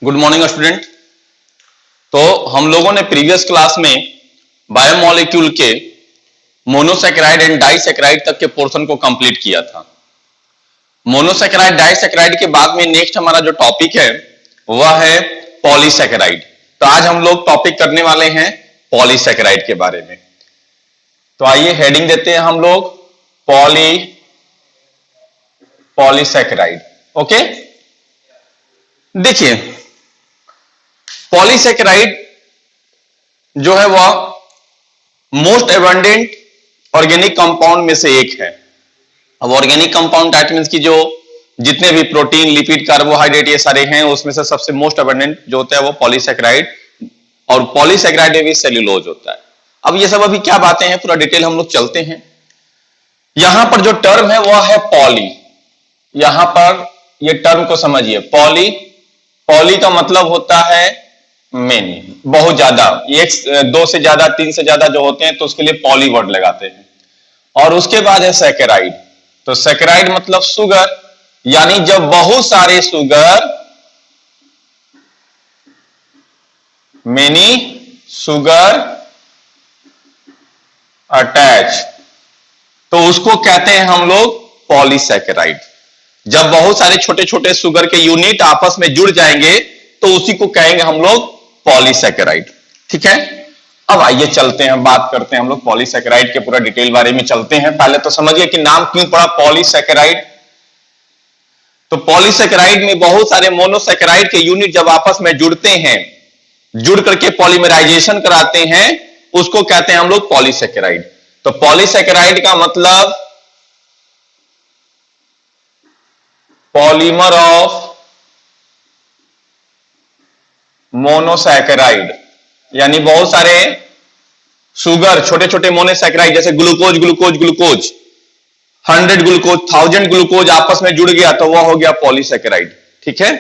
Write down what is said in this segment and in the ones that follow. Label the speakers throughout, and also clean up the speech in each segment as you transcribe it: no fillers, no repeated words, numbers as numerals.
Speaker 1: Good morning student. तो हम लोगों ने प्रीवियस क्लास में बायोमोलिक्यूल के मोनोसैकेराइड एंड डाइसैकेराइड तक के पोर्शन को कंप्लीट किया था। मोनोसैकेराइड डाइसैकेराइड के बाद में नेक्स्ट हमारा जो टॉपिक है वह है पॉलीसैकेराइड। तो आज हम लोग टॉपिक करने वाले हैं पॉलीसैकेराइड के बारे में। तो आइए हेडिंग देते हैं हम लोग पॉलीसैकेराइड। ओके, देखिए पॉलीसैकेराइड जो है वह मोस्ट एबंडेंट ऑर्गेनिक कंपाउंड में से एक है। अब ऑर्गेनिक कंपाउंड दैट मींस कि जो जितने भी प्रोटीन, लिपिड, कार्बोहाइड्रेट ये सारे हैं उसमें से सबसे मोस्ट एबंडेंट जो होता है वो पॉलीसैकेराइड, और पॉलीसैकेराइड में भी सेल्यूलोज होता है। अब ये सब अभी क्या बातें हैं पूरा डिटेल हम लोग चलते हैं। यहां पर जो टर्म है वह है पॉली। यहां पर ये टर्म को समझिए, पॉली। पॉली का मतलब होता है मेनी, बहुत ज्यादा, एक, दो से ज्यादा, तीन से ज्यादा जो होते हैं तो उसके लिए पॉली वर्ड लगाते हैं। और उसके बाद है सैकेराइड। तो सैकेराइड मतलब शुगर, यानी जब बहुत सारे शुगर, मेनी शुगर अटैच, तो उसको कहते हैं हम लोग पॉलीसैकेराइड। जब बहुत सारे छोटे छोटे शुगर के यूनिट आपस में जुड़ जाएंगे तो उसी को कहेंगे हम लोग पॉलीसैकेराइड। ठीक है, अब आइए चलते हैं, बात करते हैं हम लोग पॉलीसैकेराइड के पूरा डिटेल बारे में चलते हैं। पहले तो समझिए कि नाम क्यों पड़ा पॉलीसैकेराइड। तो पॉलीसैकेराइड में बहुत सारे मोनोसैकेराइड के यूनिट जब आपस में जुड़ते हैं, जुड़ करके पॉलीमराइजेशन कराते हैं, उसको कहते हैं हम लोग पॉलीसैकेराइड। तो पॉलीसैकेराइड का मतलब पॉलीमर ऑफ मोनोसैकेराइड, यानी बहुत सारे शुगर, छोटे छोटे मोनोसैकेराइड जैसे glucose glucose glucose, 100 glucose, 1000 glucose आपस में जुड़ गया तो वह हो गया पॉलीसैकेराइड। ठीक है,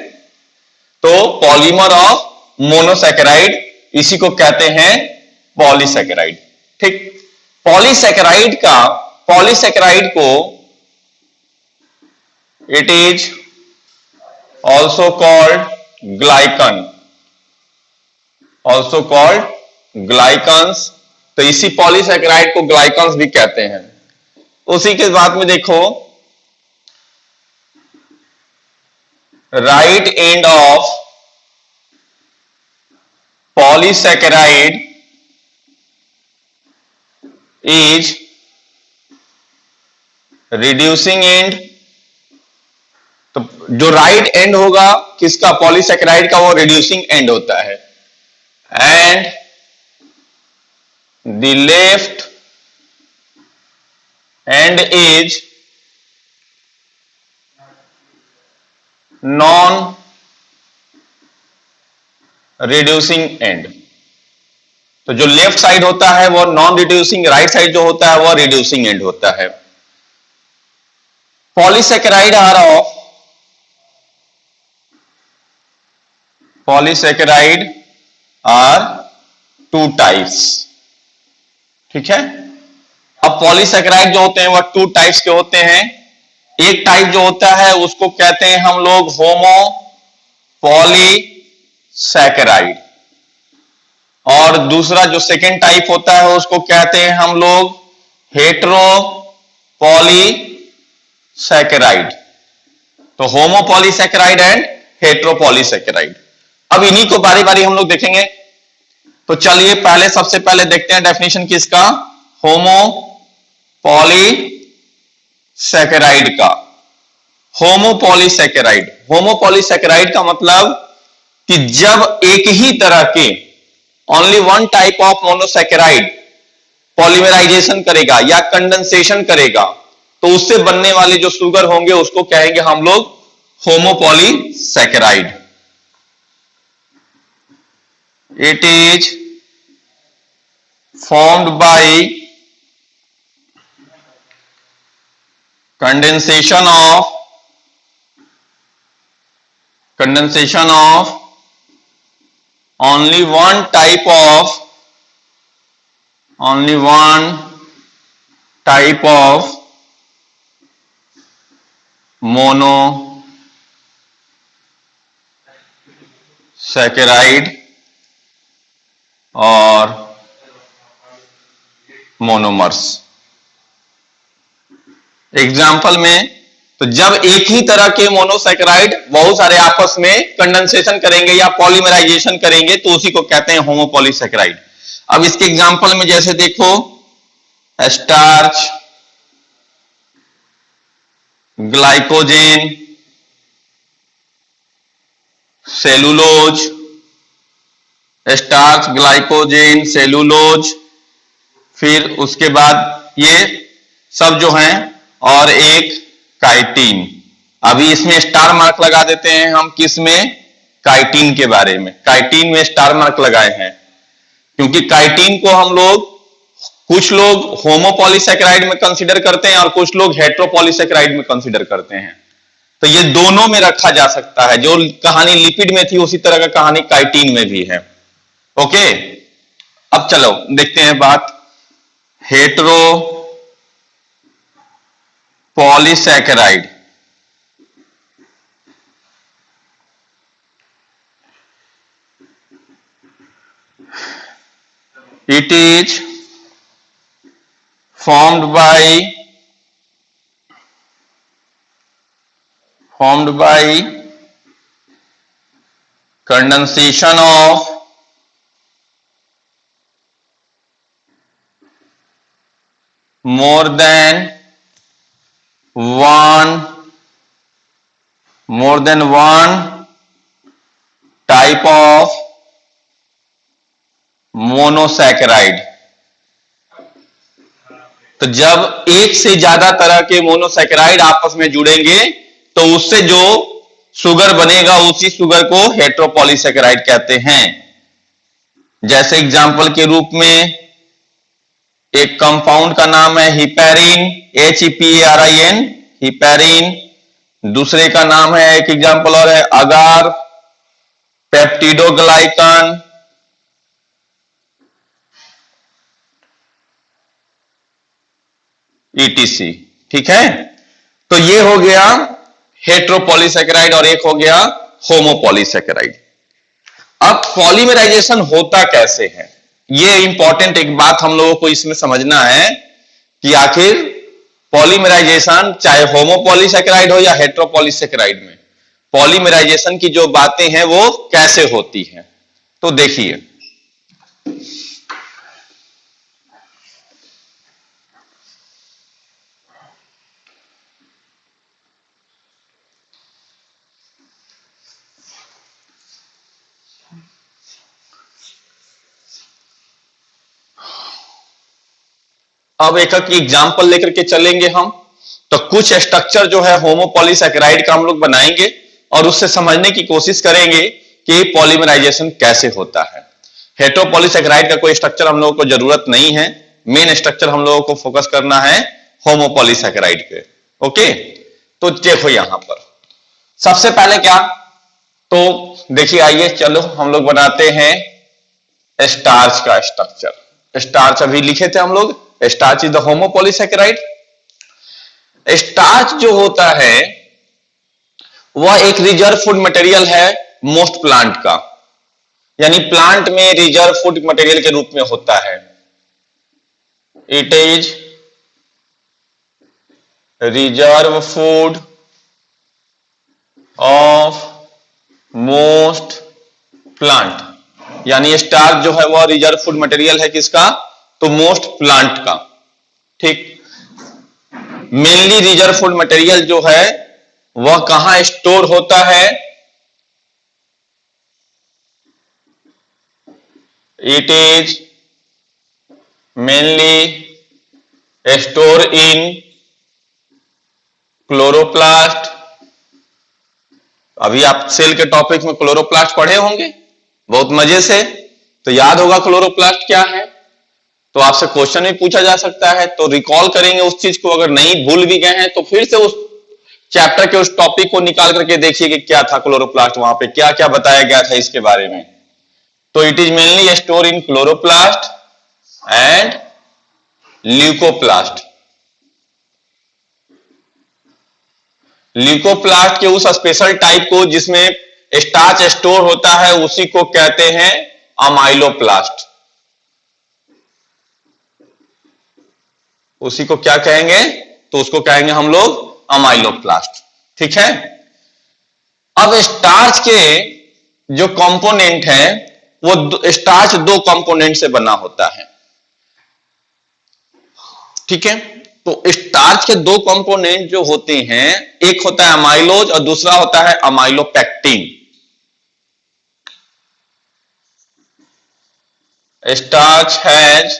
Speaker 1: तो पॉलीमर ऑफ मोनोसैकेराइड, इसी को कहते हैं पॉलीसैकेराइड। ठीक, पॉलीसैकेराइड को इट इज ऑल्सो कॉल्ड ग्लाइकन्स। तो इसी पॉलीसैकेराइड को ग्लाइकन्स भी कहते हैं। उसी के बाद में देखो, right end of polysaccharide is reducing and. तो जो राइट एंड होगा किसका, पॉलीसैकेराइड का, वो रिड्यूसिंग एंड होता है। And the left and is non reducing and. तो जो लेफ्ट साइड होता है वो नॉन रिड्यूसिंग, राइट साइड जो होता है वो रिड्यूसिंग एंड होता है। Polysaccharide are two types. ठीक है, अब पॉलीसैकेराइड जो होते हैं वह टू टाइप्स के होते हैं। एक टाइप जो होता है उसको कहते हैं हम लोग होमो पॉलीसैकेराइड, और दूसरा जो सेकेंड टाइप होता है उसको कहते हैं हम लोग हेटेरो पॉलीसैकेराइड। तो होमो पॉलीसैकेराइड एंड हेटेरो पॉलीसैकेराइड। अब इन्हीं को बारी बारी हम लोग देखेंगे। तो चलिए पहले, सबसे पहले देखते हैं डेफिनेशन किसका, होमो पॉलीसैकेराइड का। होमो पॉलीसैकेराइड का मतलब कि जब एक ही तरह के, only one type of monosaccharide polymerization करेगा या कंडेंसेशन करेगा तो उससे बनने वाले जो शुगर होंगे उसको कहेंगे हम लोग homo polysaccharide. It is formed by condensation of only one type of saccharide और मोनोमर्स। एग्जाम्पल में, तो जब एक ही तरह के मोनोसैकेराइड बहुत सारे आपस में कंडेंसेशन करेंगे या पॉलीमराइजेशन करेंगे तो उसी को कहते हैं होमोपॉलीसैकेराइड। अब इसके एग्जाम्पल में जैसे देखो, starch, glycogen, cellulose, starch, glycogen, cellulose, फिर उसके बाद ये सब जो हैं, और एक काइटिन। अभी इसमें स्टार मार्क लगा देते हैं हम, किस में? काइटिन के बारे में। काइटिन में स्टार मार्क लगाए हैं क्योंकि काइटिन को हम लोग, कुछ लोग होमोपॉलीसैकेराइड में कंसीडर करते हैं और कुछ लोग हेटेरोपॉलीसैकेराइड में कंसीडर करते हैं। तो ये दोनों में रखा जा सकता है। जो कहानी लिपिड में थी उसी तरह का कहानी काइटिन में भी है। ओके, अब चलो देखते हैं बात hetero polysaccharide. It is formed by condensation of more than one type of monosaccharide. तो जब एक से ज्यादा तरह के मोनोसैकेराइड आपस में जुड़ेंगे तो उससे जो शुगर बनेगा उसी शुगर को हेटेरोपॉलीसैकेराइड कहते हैं। जैसे एग्जाम्पल के रूप में एक कंपाउंड का नाम है हिपैरिन, HEPARIN, हिपैरिन। दूसरे का नाम है, एक एग्जाम्पल और है अगार पेप्टिडोग्लाइकन, ETC। ठीक है, तो ये हो गया हेटेरोपॉलीसैकेराइड और एक हो गया होमोपॉलीसैकेराइड। अब पॉलीमराइजेशन होता कैसे है, ये इंपॉर्टेंट एक बात हम लोगों को इसमें समझना है कि आखिर पॉलीमराइजेशन चाहे होमोपॉलीसैकेराइड हो या हेटेरोपॉलीसैकेराइड में पॉलीमराइजेशन की जो बातें हैं वो कैसे होती हैं। तो देखिए, अब एक एक एग्जाम्पल लेकर के चलेंगे हम। तो कुछ स्ट्रक्चर जो है होमोपॉलीसैकेराइड का हम लोग बनाएंगे और उससे समझने की कोशिश करेंगे कि पॉलीमराइजेशन कैसे होता है। हेटेरोपॉलीसैकेराइड का कोई स्ट्रक्चर हम लोगों को जरूरत नहीं है, मेन स्ट्रक्चर हम लोगों को फोकस करना है होमोपॉलीसैकेराइड पे। ओके, तो देखो यहां पर सबसे पहले क्या, तो देखिए आइए चलो हम लोग बनाते हैं स्टार्च का स्ट्रक्चर। स्टार्च अभी लिखे थे हम लोग, starch is the homopolysaccharide. Starch जो होता है वह एक रिजर्व फूड मटेरियल है मोस्ट प्लांट का, यानी प्लांट में रिजर्व फूड मटेरियल के रूप में होता है। It is reserve food of most plant, यानी स्टार्च जो है वह रिजर्व फूड मटेरियल है किसका? तो मोस्ट प्लांट का। ठीक, मेनली रिजर्व फूड मटेरियल जो है वह कहां स्टोर होता है? It is mainly store in chloroplast. अभी आप सेल के टॉपिक में क्लोरोप्लास्ट पढ़े होंगे बहुत मजे से, तो याद होगा क्लोरोप्लास्ट क्या है। तो आपसे क्वेश्चन भी पूछा जा सकता है, तो रिकॉल करेंगे उस चीज को। अगर नहीं भूल भी गए हैं तो फिर से उस चैप्टर के उस टॉपिक को निकाल करके देखिए कि क्या था क्लोरोप्लास्ट, वहां पे क्या क्या बताया गया था इसके बारे में। तो it is mainly store in chloroplast and leucoplast. Leucoplast के उस स्पेशल टाइप को जिसमें स्टार्च स्टोर होता है उसी को कहते हैं अमाइलोप्लास्ट। उसी को क्या कहेंगे? तो उसको कहेंगे हम लोग अमाइलोप्लास्ट। ठीक है। अब स्टार्च के जो कंपोनेंट है वो स्टार्च दो कंपोनेंट से बना होता है। ठीक है। तो स्टार्च के दो कंपोनेंट जो होते हैं, एक होता है अमाइलोज और दूसरा होता है amylopectin. Starch has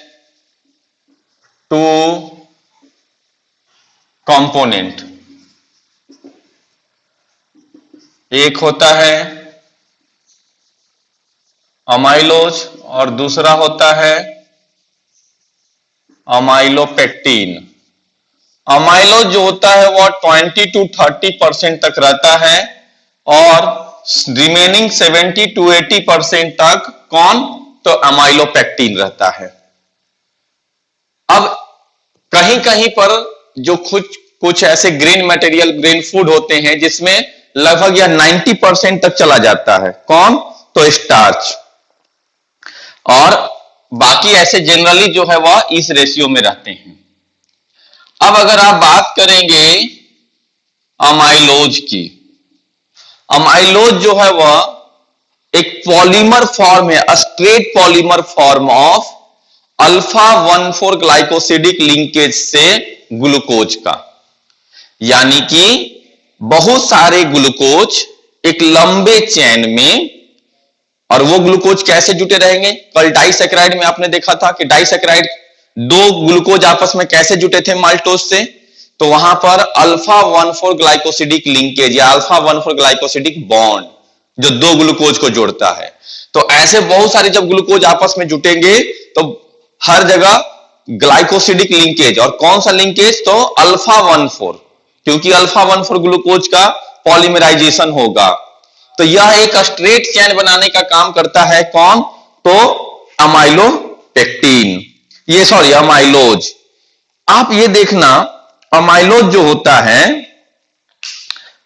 Speaker 1: two component, एक होता है अमाइलोज और दूसरा होता है अमाइलोपेक्टिन। अमाइलोज जो होता है वो 20 to 30% तक रहता है और रिमेनिंग 70 to 80% तक कौन? तो अमाइलोपेक्टिन रहता है। अब कहीं कहीं पर जो कुछ कुछ ऐसे ग्रेन मटेरियल, ग्रेन फूड होते हैं जिसमें लगभग यह 90% तक चला जाता है। कौन? तो स्टार्च। और बाकी ऐसे जनरली जो है वह इस रेशियो में रहते हैं। अब अगर आप बात करेंगे अमाइलोज की, अमाइलोज जो है वह एक पॉलीमर फॉर्म है, straight polymer form of alpha 1,4 glycosidic linkage से ग्लूकोज का। यानी कि बहुत सारे ग्लूकोज एक लंबे चेन में, और वो ग्लूकोज कैसे जुटे रहेंगे? कल डाइसैकेराइड में आपने देखा था कि डाइसैकेराइड दो ग्लूकोज आपस में कैसे जुटे थे माल्टोज से? तो वहां पर अल्फा 1,4 ग्लाइकोसिडिक लिंकेज या अल्फा 1,4 ग्लाइकोसिडिक बॉन्ड जो दो ग्लूकोज को जोड़ता है। तो ऐसे बहुत सारे जब ग्लूकोज आपस में जुटेंगे तो हर जगह ग्लाइकोसिडिक लिंकेज, और कौन सा लिंकेज? तो अल्फा 1,4, क्योंकि अल्फा 1,4 ग्लूकोज का पॉलीमराइजेशन होगा। तो यह एक स्ट्रेट चेन बनाने का काम करता है। कौन? तो अमाइलोपेक्टिन, ये सॉरी अमाइलोज। आप ये देखना, अमाइलोज जो होता है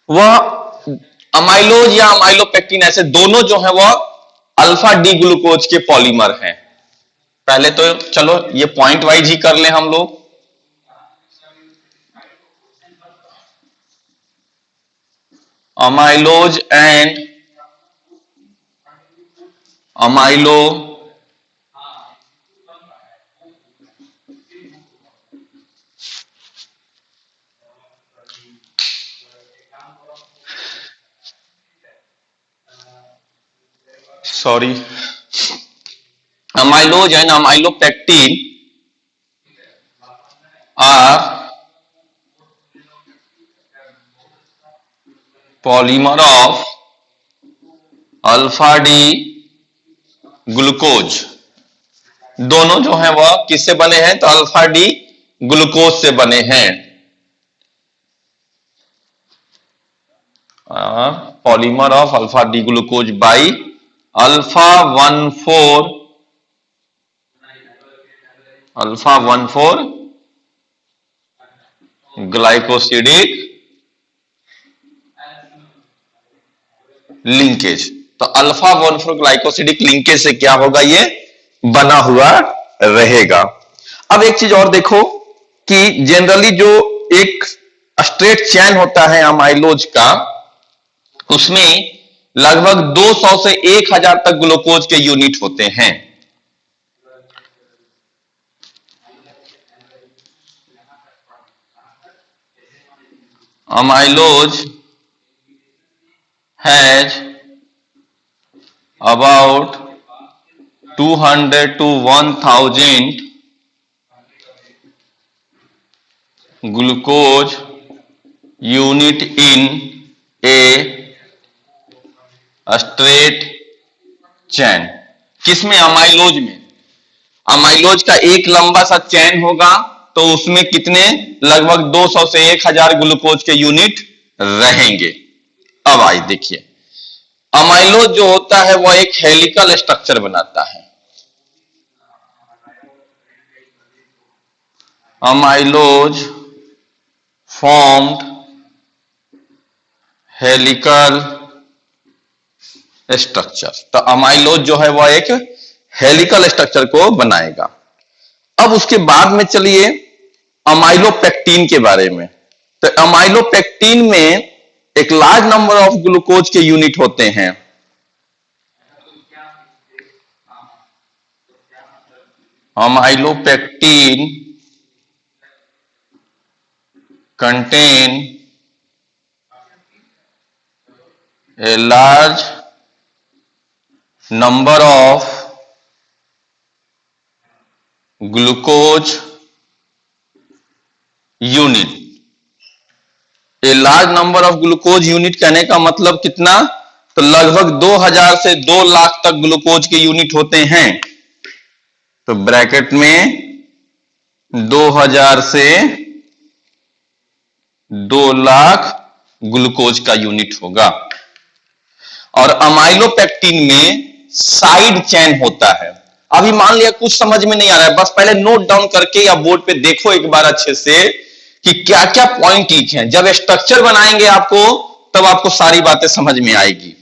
Speaker 1: वह अमाइलोज या अमाइलोपेक्टिन ऐसे दोनों जो है वह अल्फा डी ग्लूकोज के पॉलीमर हैं। पहले तो चलो ये पॉइंट वाइज ही कर लें हम लोग। Amylose and अमाइलो sorry amylose and amylopectin are polymer of alpha D glucose. दोनों जो है वह किससे बने हैं? तो अल्फा डी ग्लूकोज से बने हैं। Polymer of alpha D glucose by alpha 1,4 glycosidic linkage. तो अल्फा 1,4 ग्लाइकोसिडिक लिंकेज से क्या होगा? ये बना हुआ रहेगा। अब एक चीज और देखो कि जनरली जो एक स्ट्रेट चैन होता है अमाइलोज का, उसमें लगभग 200 से 1,000 तक ग्लूकोज के यूनिट होते हैं। amylose has about 200 to 1,000 glucose unit in a straight chain। किसमें? अमाइलोज में। अमाइलोज का एक लंबा सा चैन होगा तो उसमें कितने? लगभग 200 से 1,000 ग्लूकोज के यूनिट रहेंगे। अब आइए देखिए, अमाइलोज जो होता है वह एक हेलिकल स्ट्रक्चर बनाता है। Amylose formed helical structure. तो अमाइलोज जो है वह एक हेलिकल स्ट्रक्चर को बनाएगा। अब उसके बाद में चलिए अमाइलोपेक्टिन के बारे में। तो अमाइलोपेक्टिन में एक लार्ज नंबर ऑफ ग्लूकोज के यूनिट होते हैं। Amylopectin contain a large number of glucose unit। A large number of glucose unit कहने का मतलब कितना? तो लगभग 2000 से 2 लाख तक ग्लूकोज के यूनिट होते हैं। तो ब्रैकेट में 2000 से 2 लाख ग्लूकोज का यूनिट होगा। और अमाइलोपेक्टिन में साइड चेन होता है। अभी मान लिया कुछ समझ में नहीं आ रहा है, बस पहले नोट डाउन करके या बोर्ड पे देखो एक बार अच्छे से कि क्या क्या पॉइंट लिखे हैं। जब स्ट्रक्चर बनाएंगे आपको तब आपको सारी बातें समझ में आएगी।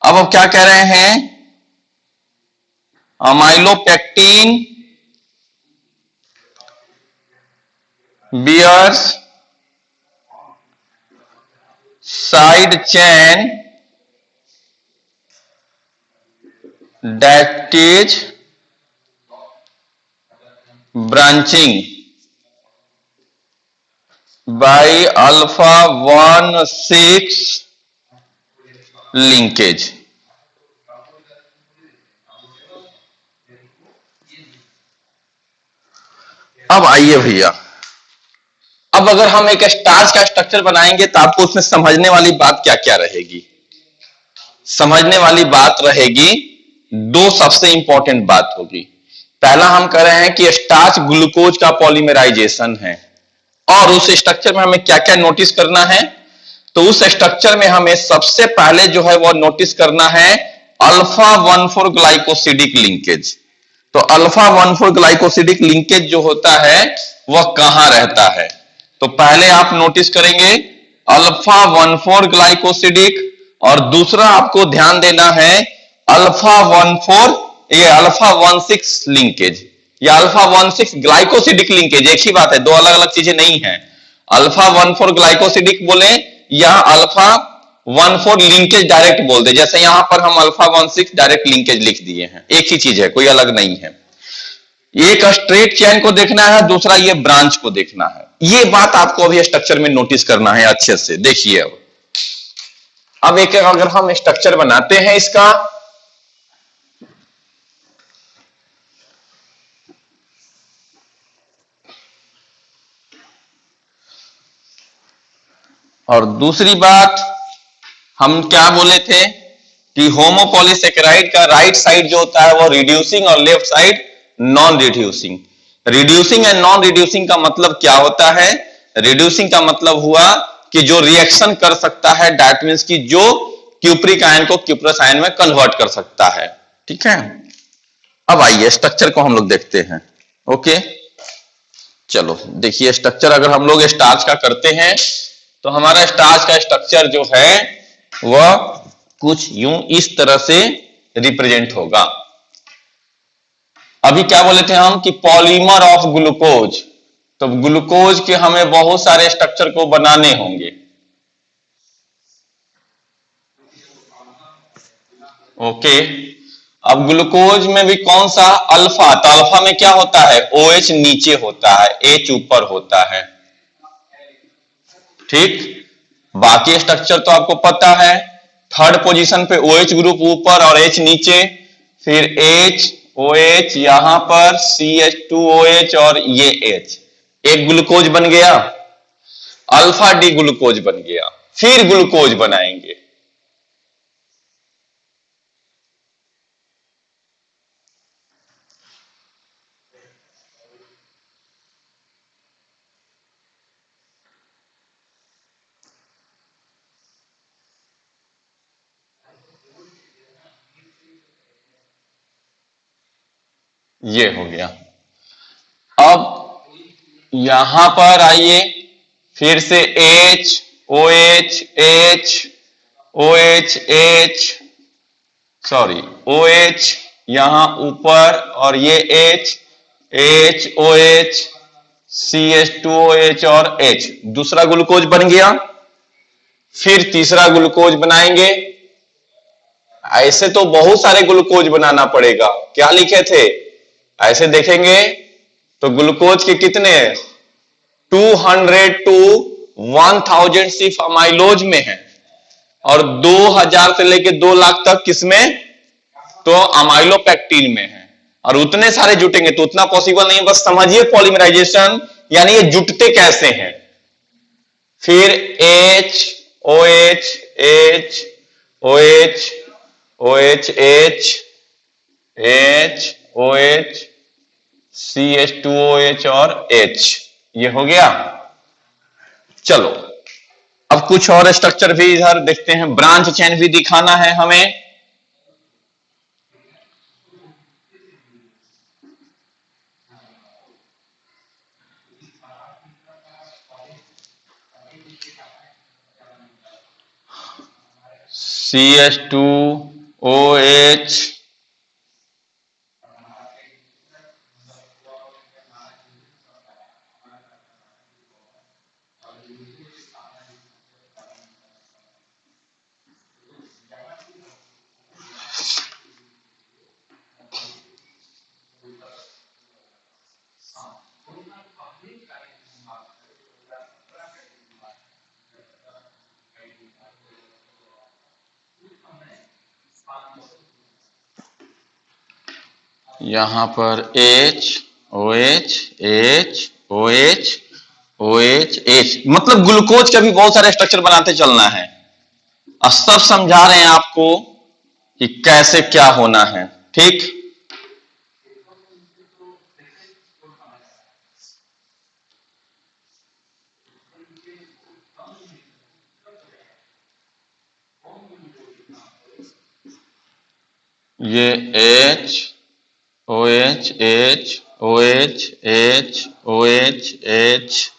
Speaker 1: अब क्या कह रहे हैं? Amylopectin bears side chain that is branching by alpha 1,6 linkage। अब आइए भैया, अब अगर हम एक स्टार्च का स्ट्रक्चर बनाएंगे तो आपको उसमें समझने वाली बात क्या क्या रहेगी? समझने वाली बात रहेगी, 2 सबसे इंपॉर्टेंट बात होगी। पहला हम कह रहे हैं कि स्टार्च ग्लूकोज का पॉलीमराइजेशन है, और उस स्ट्रक्चर में हमें क्या क्या नोटिस करना है? तो उस स्ट्रक्चर में हमें सबसे पहले जो है वो नोटिस करना है अल्फा 1,4 ग्लाइकोसिडिक लिंकेज। तो अल्फा 1,4 ग्लाइकोसिडिक लिंकेज जो होता है वह कहां रहता है? तो पहले आप नोटिस करेंगे अल्फा 1,4 ग्लाइकोसिडिक, और दूसरा आपको ध्यान देना है अल्फा 1,4 ये अल्फा 1,6 लिंकेज या अल्फा 1,6 ग्लाइकोसिडिक लिंकेज। एक ही बात है, 2 अलग अलग चीजें नहीं है। अल्फा 1,4 ग्लाइकोसिडिक बोले या अल्फा 1,4 लिंकेज डायरेक्ट बोल दे, जैसे यहां पर हम अल्फा 1,6 डायरेक्ट लिंकेज लिख दिए हैं। एक ही चीज है, कोई अलग नहीं है। एक स्ट्रेट चेन को देखना है, दूसरा ये ब्रांच को देखना है। ये बात आपको अभी स्ट्रक्चर में नोटिस करना है अच्छे से। देखिए अब एक अगर हम स्ट्रक्चर बनाते हैं इसका, और दूसरी बात हम क्या बोले थे कि होमोपॉलीसेकेराइड का राइट साइड जो होता है वो रिड्यूसिंग और left side non reducing. Reducing and non reducing का मतलब क्या होता है? रिड्यूसिंग का मतलब हुआ कि जो रिएक्शन कर सकता है, दैट मींस कि जो क्यूप्रिक आयन को क्यूप्रस आयन में कन्वर्ट कर सकता है। ठीक है, अब आइए स्ट्रक्चर को हम लोग देखते हैं। ओके, चलो देखिए स्ट्रक्चर अगर हम लोग स्टार्च का करते हैं तो हमारा स्टार्च का स्ट्रक्चर जो है वह कुछ यूं इस तरह से रिप्रेजेंट होगा। अभी क्या बोले थे हम कि पॉलीमर ऑफ ग्लूकोज, तो ग्लूकोज के हमें बहुत सारे स्ट्रक्चर को बनाने होंगे। ओके, अब ग्लूकोज में भी कौन सा? अल्फा। तो अल्फा में क्या होता है? OH नीचे होता है, H ऊपर होता है। ठीक, बाकी स्ट्रक्चर तो आपको पता है। थर्ड पोजीशन पे OH ग्रुप ऊपर और H नीचे, फिर H OH यहां पर CH2OH और ये H, एक ग्लूकोज बन गया, अल्फा डी ग्लूकोज बन गया। फिर ग्लूकोज बनाएंगे। ये हो गया। अब यहां पर आइए, फिर से H OH H OH H sorry OH यहां ऊपर और ये H OH CH2OH और H, दूसरा ग्लूकोज बन गया। फिर तीसरा ग्लूकोज बनाएंगे। ऐसे तो बहुत सारे ग्लूकोज बनाना पड़ेगा। क्या लिखे थे? ऐसे देखेंगे तो ग्लूकोज के कितने 200 टू 1000 सिर्फ अमाइलोज में है और 2000 से लेके 2 लाख तक किसमें? तो अमाइलोपेक्टिन में है। और उतने सारे जुटेंगे तो उतना पॉसिबल नहीं है। बस समझिए पॉलीमराइजेशन यानी ये जुटते कैसे हैं। फिर H OH H OH OH H H OH CH2OH और H, ये हो गया। चलो अब कुछ और स्ट्रक्चर भी इधर देखते हैं। ब्रांच चेन भी दिखाना है हमें। CH2OH यहां पर H OH H OH OH H, मतलब ग्लूकोज का भी बहुत सारे स्ट्रक्चर बनाते चलना है। अब सब समझा रहे हैं आपको कि कैसे क्या होना है। ठीक, ये H OH H OH H OH H,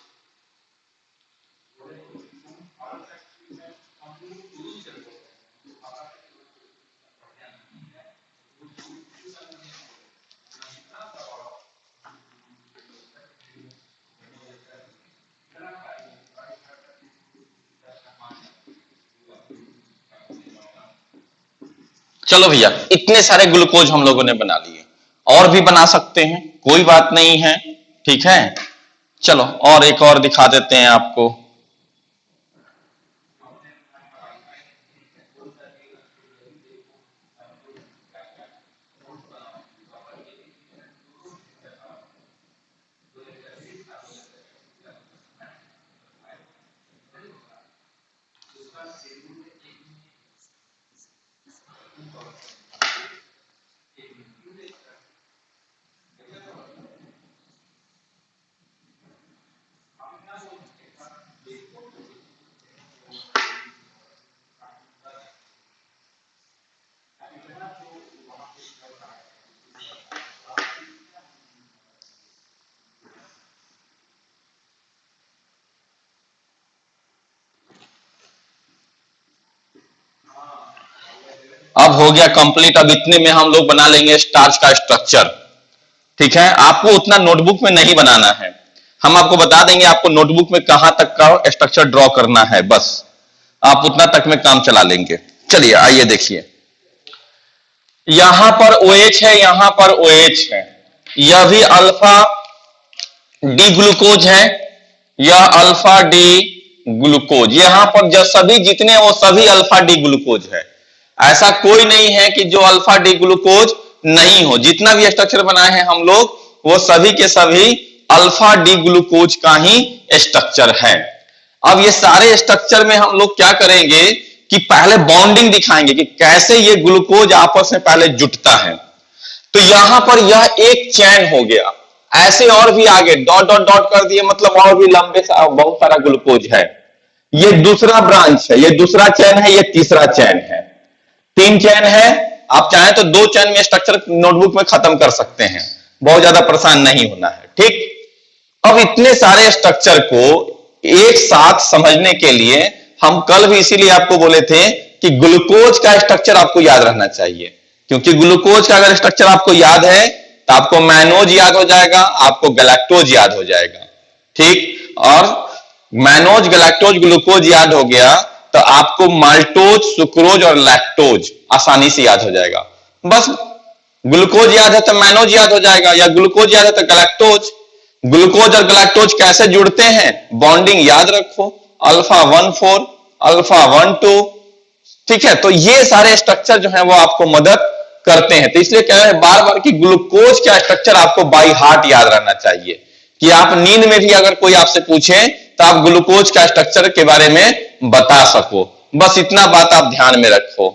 Speaker 1: चलो भैया इतने सारे ग्लूकोज हम लोगों ने बना लिए, और भी बना सकते हैं, कोई बात नहीं है। ठीक है, चलो और एक और दिखा देते हैं आपको। अब हो गया कंप्लीट। अब इतने में हम लोग बना लेंगे स्टार्च का स्ट्रक्चर। ठीक है, आपको उतना नोटबुक में नहीं बनाना है, हम आपको बता देंगे आपको नोटबुक में कहां तक का स्ट्रक्चर ड्रॉ करना है, बस आप उतना तक में काम चला लेंगे। चलिए आइए देखिए, यहां पर OH है, यहां पर OH है, यह भी अल्फा डी ग्लूकोज है, यह अल्फा डी ग्लूकोज। यहां पर जो सभी जितने वो सभी अल्फा डी ग्लूकोज है। ऐसा कोई नहीं है कि जो अल्फा डी ग्लूकोज नहीं हो। जितना भी स्ट्रक्चर बनाए हैं हम लोग वो सभी के सभी अल्फा डी ग्लूकोज का ही स्ट्रक्चर है। अब ये सारे स्ट्रक्चर में हम लोग क्या करेंगे कि पहले बॉन्डिंग दिखाएंगे कि कैसे ये ग्लूकोज आपस में पहले जुटता है। तो यहां पर यह एक चैन हो गया, ऐसे और भी आगे डॉट डॉट डॉट कर दिए, मतलब और भी लंबे बहुत सारा ग्लूकोज है। ये दूसरा ब्रांच है, ये दूसरा चैन है, ये तीसरा चैन है, 3 चैन है। आप चाहें तो 2 चैन में स्ट्रक्चर नोटबुक में खत्म कर सकते हैं, बहुत ज्यादा परेशान नहीं होना है। ठीक, अब इतने सारे स्ट्रक्चर को एक साथ समझने के लिए हम कल भी इसीलिए आपको बोले थे कि ग्लूकोज का स्ट्रक्चर आपको याद रहना चाहिए, क्योंकि ग्लूकोज का अगर स्ट्रक्चर आपको याद है तो आपको मैनोज याद हो जाएगा, आपको गैलेक्टोज याद हो जाएगा, ठीक। और मैनोज, गैलेक्टोज, ग्लूकोज याद हो गया तो आपको माल्टोज, सुक्रोज और लैक्टोज आसानी से याद हो जाएगा। बस ग्लूकोज याद है तो मैनोज याद हो जाएगा, या ग्लूकोज याद है तो गैलेक्टोज। ग्लूकोज और गैलेक्टोज कैसे जुड़ते हैं, बॉन्डिंग याद रखो, अल्फा 1,4 अल्फा 1,2, ठीक है। तो ये सारे स्ट्रक्चर जो है वो आपको मदद करते हैं। तो इसलिए कह रहे हैं बार बार कि ग्लूकोज का स्ट्रक्चर आपको बाय हार्ट याद रहना चाहिए, कि आप नींद में भी अगर कोई आपसे पूछे तो आप ग्लूकोज का स्ट्रक्चर के बारे में बता सको। बस इतना बात आप ध्यान में रखो।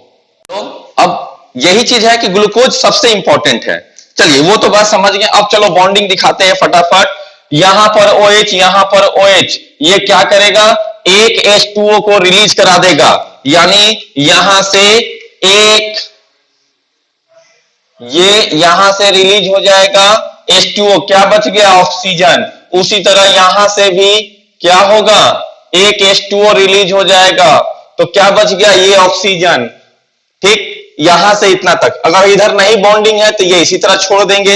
Speaker 1: तो अब यही चीज है कि ग्लूकोज सबसे इंपॉर्टेंट है। चलिए वो तो बात समझ गए। अब चलो बॉन्डिंग दिखाते हैं फटाफट। यहां पर OH, यहां पर OH, ये क्या करेगा, एक H2O को रिलीज करा देगा, यानी यहां से एक, ये यहां से रिलीज हो जाएगा H2O, क्या बच गया, ऑक्सीजन। उसी तरह यहां से भी क्या होगा, एक H2O रिलीज हो जाएगा, तो क्या बच गया, ये ऑक्सीजन, ठीक। यहां से इतना तक। अगर इधर नहीं बॉन्डिंग है तो ये इसी तरह छोड़ देंगे।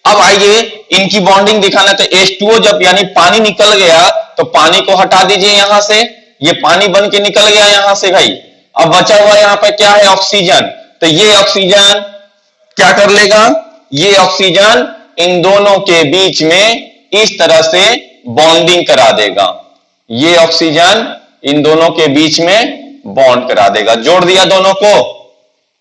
Speaker 1: अब आइए इनकी बॉन्डिंग दिखाना। तो H2O जब यानी पानी निकल गया तो पानी को हटा दीजिए यहां से, ये पानी बन के निकल गया यहां से भाई। अब बचा हुआ यहां पर क्या है, ऑक्सीजन। तो ये ऑक्सीजन क्या कर लेगा, ये ऑक्सीजन इन दोनों के बीच में इस तरह से बॉन्डिंग करा देगा। ये ऑक्सीजन इन दोनों के बीच में बॉन्ड करा देगा, जोड़ दिया दोनों को,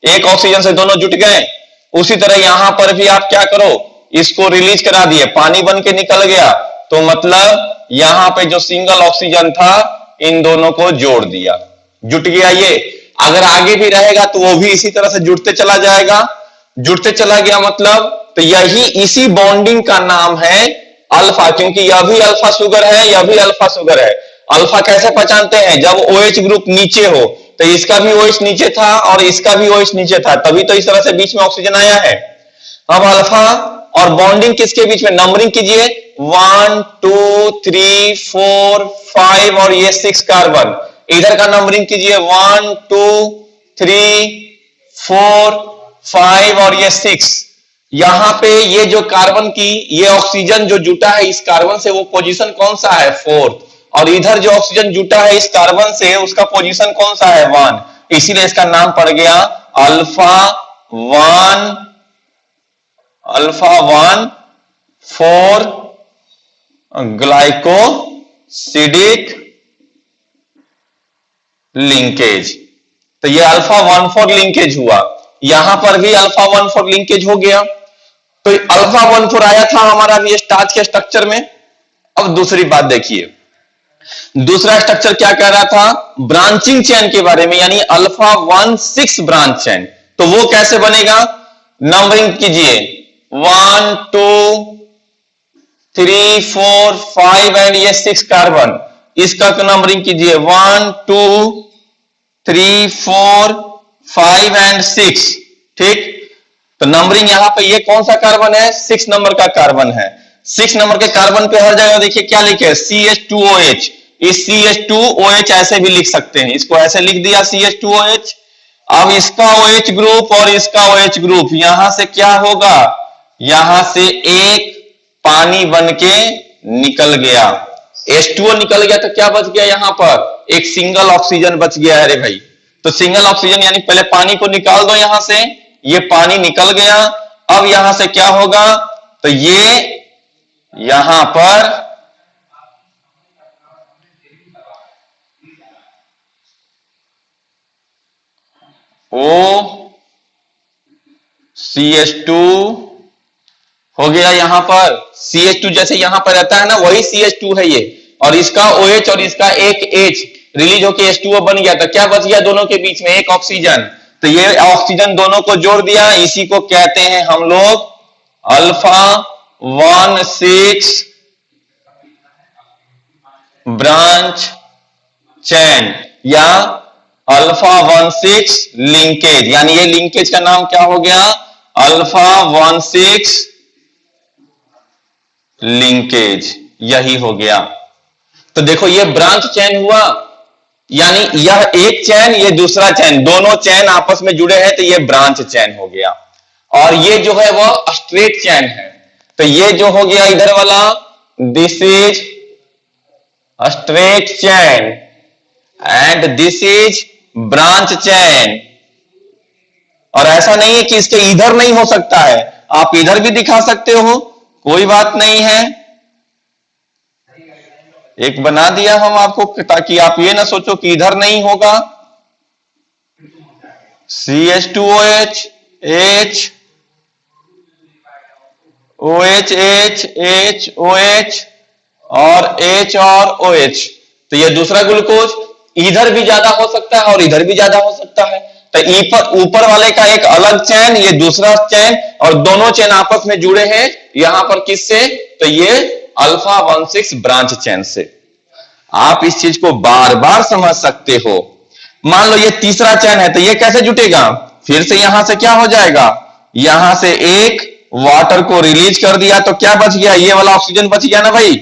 Speaker 1: एक ऑक्सीजन से दोनों जुट गए। उसी तरह यहां पर भी आप क्या करो, इसको रिलीज करा दिए, पानी बन के निकल गया, तो मतलब यहां पे जो सिंगल ऑक्सीजन था इन दोनों को जोड़ दिया, जुट गया ये। अगर आगे भी रहेगा तो वो भी इसी तरह से जुड़ते चला जाएगा, जुड़ते चला गया मतलब, तो यही इसी बॉन्डिंग का नाम है अल्फा, क्योंकि यह भी अल्फा शुगर है, यह भी अल्फा शुगर है। अल्फा कैसे पहचानते हैं, जब OH ग्रुप नीचे हो, तो इसका भी OH नीचे था और इसका भी OH नीचे था, तभी तो इस तरह से बीच में ऑक्सीजन आया है। अब अल्फा और बॉन्डिंग किसके बीच में, नंबरिंग कीजिए, 1 2 3 4 5 और ये 6 कार्बन। इधर का नंबरिंग कीजिए, 1 2 3 4 5 और ये 6। यहां पे ये जो कार्बन की, ये ऑक्सीजन जो जुटा है इस कार्बन से, वो पोजीशन कौन सा है, 4th। और इधर जो ऑक्सीजन जुटा है इस कार्बन से, उसका पोजीशन कौन सा है, 1। इसीलिए इसका नाम पड़ गया अल्फा 1, अल्फा 1 4 ग्लाइकोसिडिक लिंकेज। तो ये अल्फा 1,4 लिंकेज हुआ, यहां पर भी अल्फा 1,4 लिंकेज हो गया। तो अल्फा 1,4 आया था हमारा भी स्टार्च के स्ट्रक्चर में। अब दूसरी बात देखिए, दूसरा स्ट्रक्चर क्या कह रहा था, ब्रांचिंग चेन के बारे में, यानी अल्फा 1,6 ब्रांच चेन। तो वो कैसे बनेगा, नंबरिंग कीजिए, 1 2 3 4 5 एंड ये 6 कार्बन, इसका नंबरिंग कीजिए, 1 2 3 4 5 एंड 6, ठीक। तो नंबरिंग यहां पे ये कौन सा कार्बन है, 6 नंबर का कार्बन है। 6 नंबर के कार्बन पे हर जगह देखिए क्या लिखे है, CH2OH। इस CH2OH ऐसे भी लिख सकते हैं, इसको ऐसे लिख दिया CH2OH। अब इसका OH ग्रुप और इसका OH ग्रुप, यहां से क्या होगा, यहां से एक पानी बन के निकल गया, H2O निकल गया, तो क्या बच गया, यहां पर एक सिंगल ऑक्सीजन बच गया। अरे भाई, तो सिंगल ऑक्सीजन यानी पहले पानी को निकाल दो यहां से, ये पानी निकल गया। अब यहां से क्या होगा, तो ये यहां पर CH2 हो गया, यहां पर CH2 जैसे यहां पर रहता है ना, वही CH2 है ये, और इसका OH और इसका एक H रिलीज होकर H2O बन गया। तो क्या बच गया दोनों के बीच में, एक ऑक्सीजन। तो ये ऑक्सीजन दोनों को जोड़ दिया, इसी को कहते हैं हम लोग अल्फा 1,6 ब्रांच चैन या अल्फा 1,6 लिंकेज। यानी ये लिंकेज का नाम क्या हो गया, अल्फा 1,6 लिंकेज, यही हो गया। तो देखो ये ब्रांच चैन हुआ, यानी यह एक चैन, ये दूसरा चैन, दोनों चैन आपस में जुड़े हैं तो ये ब्रांच चैन हो गया। और ये जो है वह स्ट्रेट चैन है, तो ये जो हो गया इधर वाला, this is straight chain and this is branch चैन। और ऐसा नहीं है कि इसके इधर नहीं हो सकता है, आप इधर भी दिखा सकते हो, कोई बात नहीं है। एक बना दिया हम आपको ताकि आप ये ना सोचो कि इधर नहीं होगा। CH2OH, H, OH, H, H, OH और H और OH। तो ये दूसरा ग्लूकोज इधर भी ज्यादा हो सकता है और इधर भी ज्यादा हो सकता है। तो ऊपर वाले का एक अलग चैन, ये दूसरा चैन, और दोनों चैन आपस में जुड़े हैं यहां पर किससे, तो ये अल्फा 16 ब्रांच चैन से। आप इस चीज को बार बार समझ सकते हो। मान लो ये तीसरा चैन है, तो ये कैसे जुटेगा, फिर से यहां से क्या हो जाएगा, यहां से एक वाटर को रिलीज कर दिया तो क्या बच गया, ये वाला ऑक्सीजन बच गया ना भाई।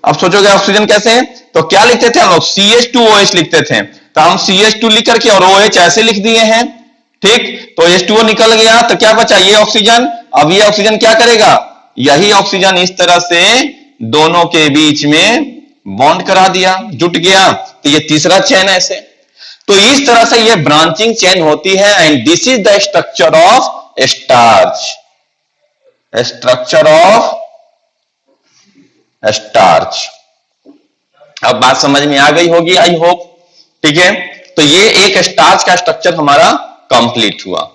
Speaker 1: अब सोचोगे ऑक्सीजन कैसे, तो क्या लिखते थे हम लोग, CH2OH लिखते थे, तो हम CH2 लिख करके और OH ऐसे लिख दिए हैं, ठीक। तो H2O निकल गया तो क्या बचा, ये ऑक्सीजन। अब ये ऑक्सीजन क्या करेगा, यही ऑक्सीजन इस तरह से दोनों के बीच में बॉन्ड करा दिया, जुट गया, तो ये तीसरा चैन है ऐसे। तो इस तरह से ये ब्रांचिंग चैन होती है and this is the structure of starch, structure of starch. अब बात समझ में आ गई होगी आई होप, ठीक है। तो ये एक स्टार्च का स्ट्रक्चर हमारा कंप्लीट हुआ।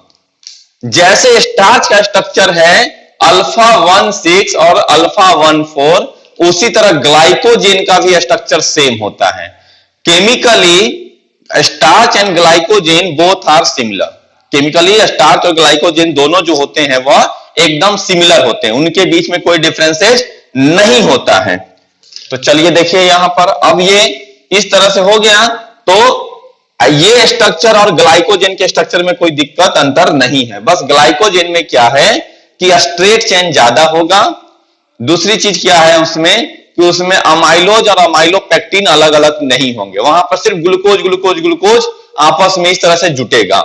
Speaker 1: जैसे स्टार्च का स्ट्रक्चर है अल्फा 16 और अल्फा 14, उसी तरह ग्लाइकोजेन का भी स्ट्रक्चर सेम होता है। Chemically starch and glycogen both are similar. Chemically starch और ग्लाइकोजेन दोनों जो होते हैं वह एकदम सिमिलर होते हैं, उनके बीच में कोई डिफरेंसेस नहीं होता है। तो चलिए देखिए यहां पर, अब ये इस तरह से हो गया, तो ये स्ट्रक्चर और ग्लाइकोजेन के स्ट्रक्चर में कोई दिक्कत अंतर नहीं है। बस ग्लाइकोजेन में क्या है कि स्ट्रेट चेन ज्यादा होगा। दूसरी चीज क्या है उसमें कि उसमें अमाइलोज और अमाइलोपेक्टिन अलग अलग नहीं होंगे, वहां पर सिर्फ ग्लूकोज ग्लूकोज ग्लूकोज आपस में इस तरह से जुटेगा।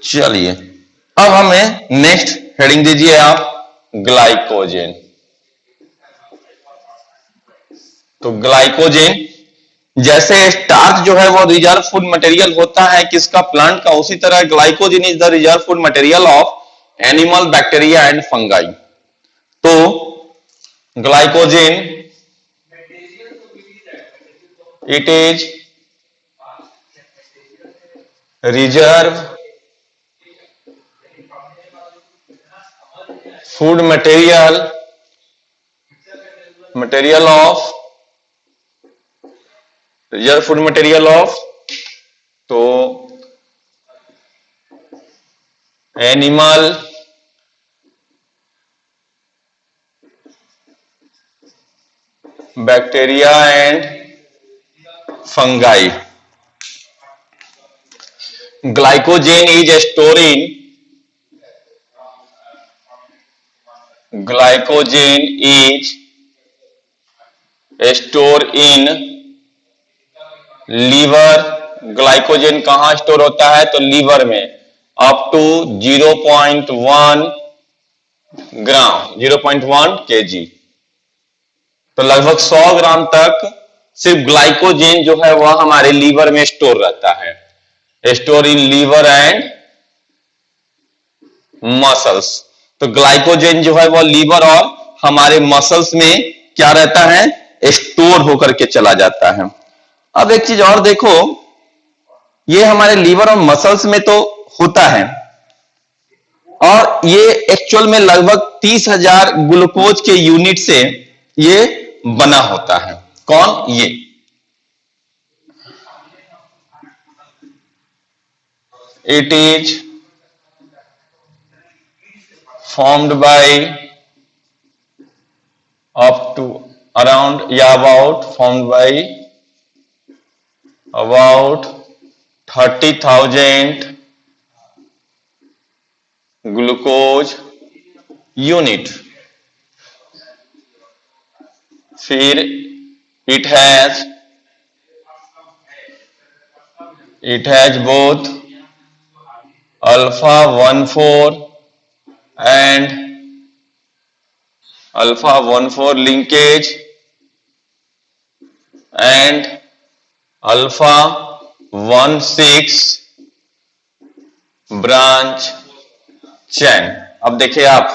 Speaker 1: चलिए अब हमें नेक्स्ट हेडिंग दीजिए आप, ग्लाइकोजेन। तो ग्लाइकोजेन जैसे स्टार्च जो है वो रिजर्व फूड मटेरियल होता है किसका, प्लांट का, उसी तरह glycogen is the reserve food material of animal, bacteria and fungi. तो glycogen it is reserve food material of reserve food material of, तो animal, bacteria and fungi. Glycogen is store in, glycogen is store in liver. Glycogen कहां store होता है, तो liver में, up to 0.1 gram, 0.1 kg। तो लगभग 100 ग्राम तक सिर्फ ग्लाइकोजेन जो है वह हमारे लीवर में स्टोर रहता है, store in liver and muscles. तो ग्लाइकोजेन जो है वह लीवर और हमारे मसल्स में क्या रहता है, स्टोर होकर के चला जाता है। अब एक चीज और देखो, ये हमारे लीवर और मसल्स में तो होता है, और ये एक्चुअल में लगभग 30,000 ग्लूकोज के यूनिट से ये बना होता है। कौन? ये it is formed by up to around या about formed by about 30,000 glucose unit. फिर it has both alpha 1,4 and alpha 1,4 linkage and alpha 1,6 branch चैन। अब देखिए आप,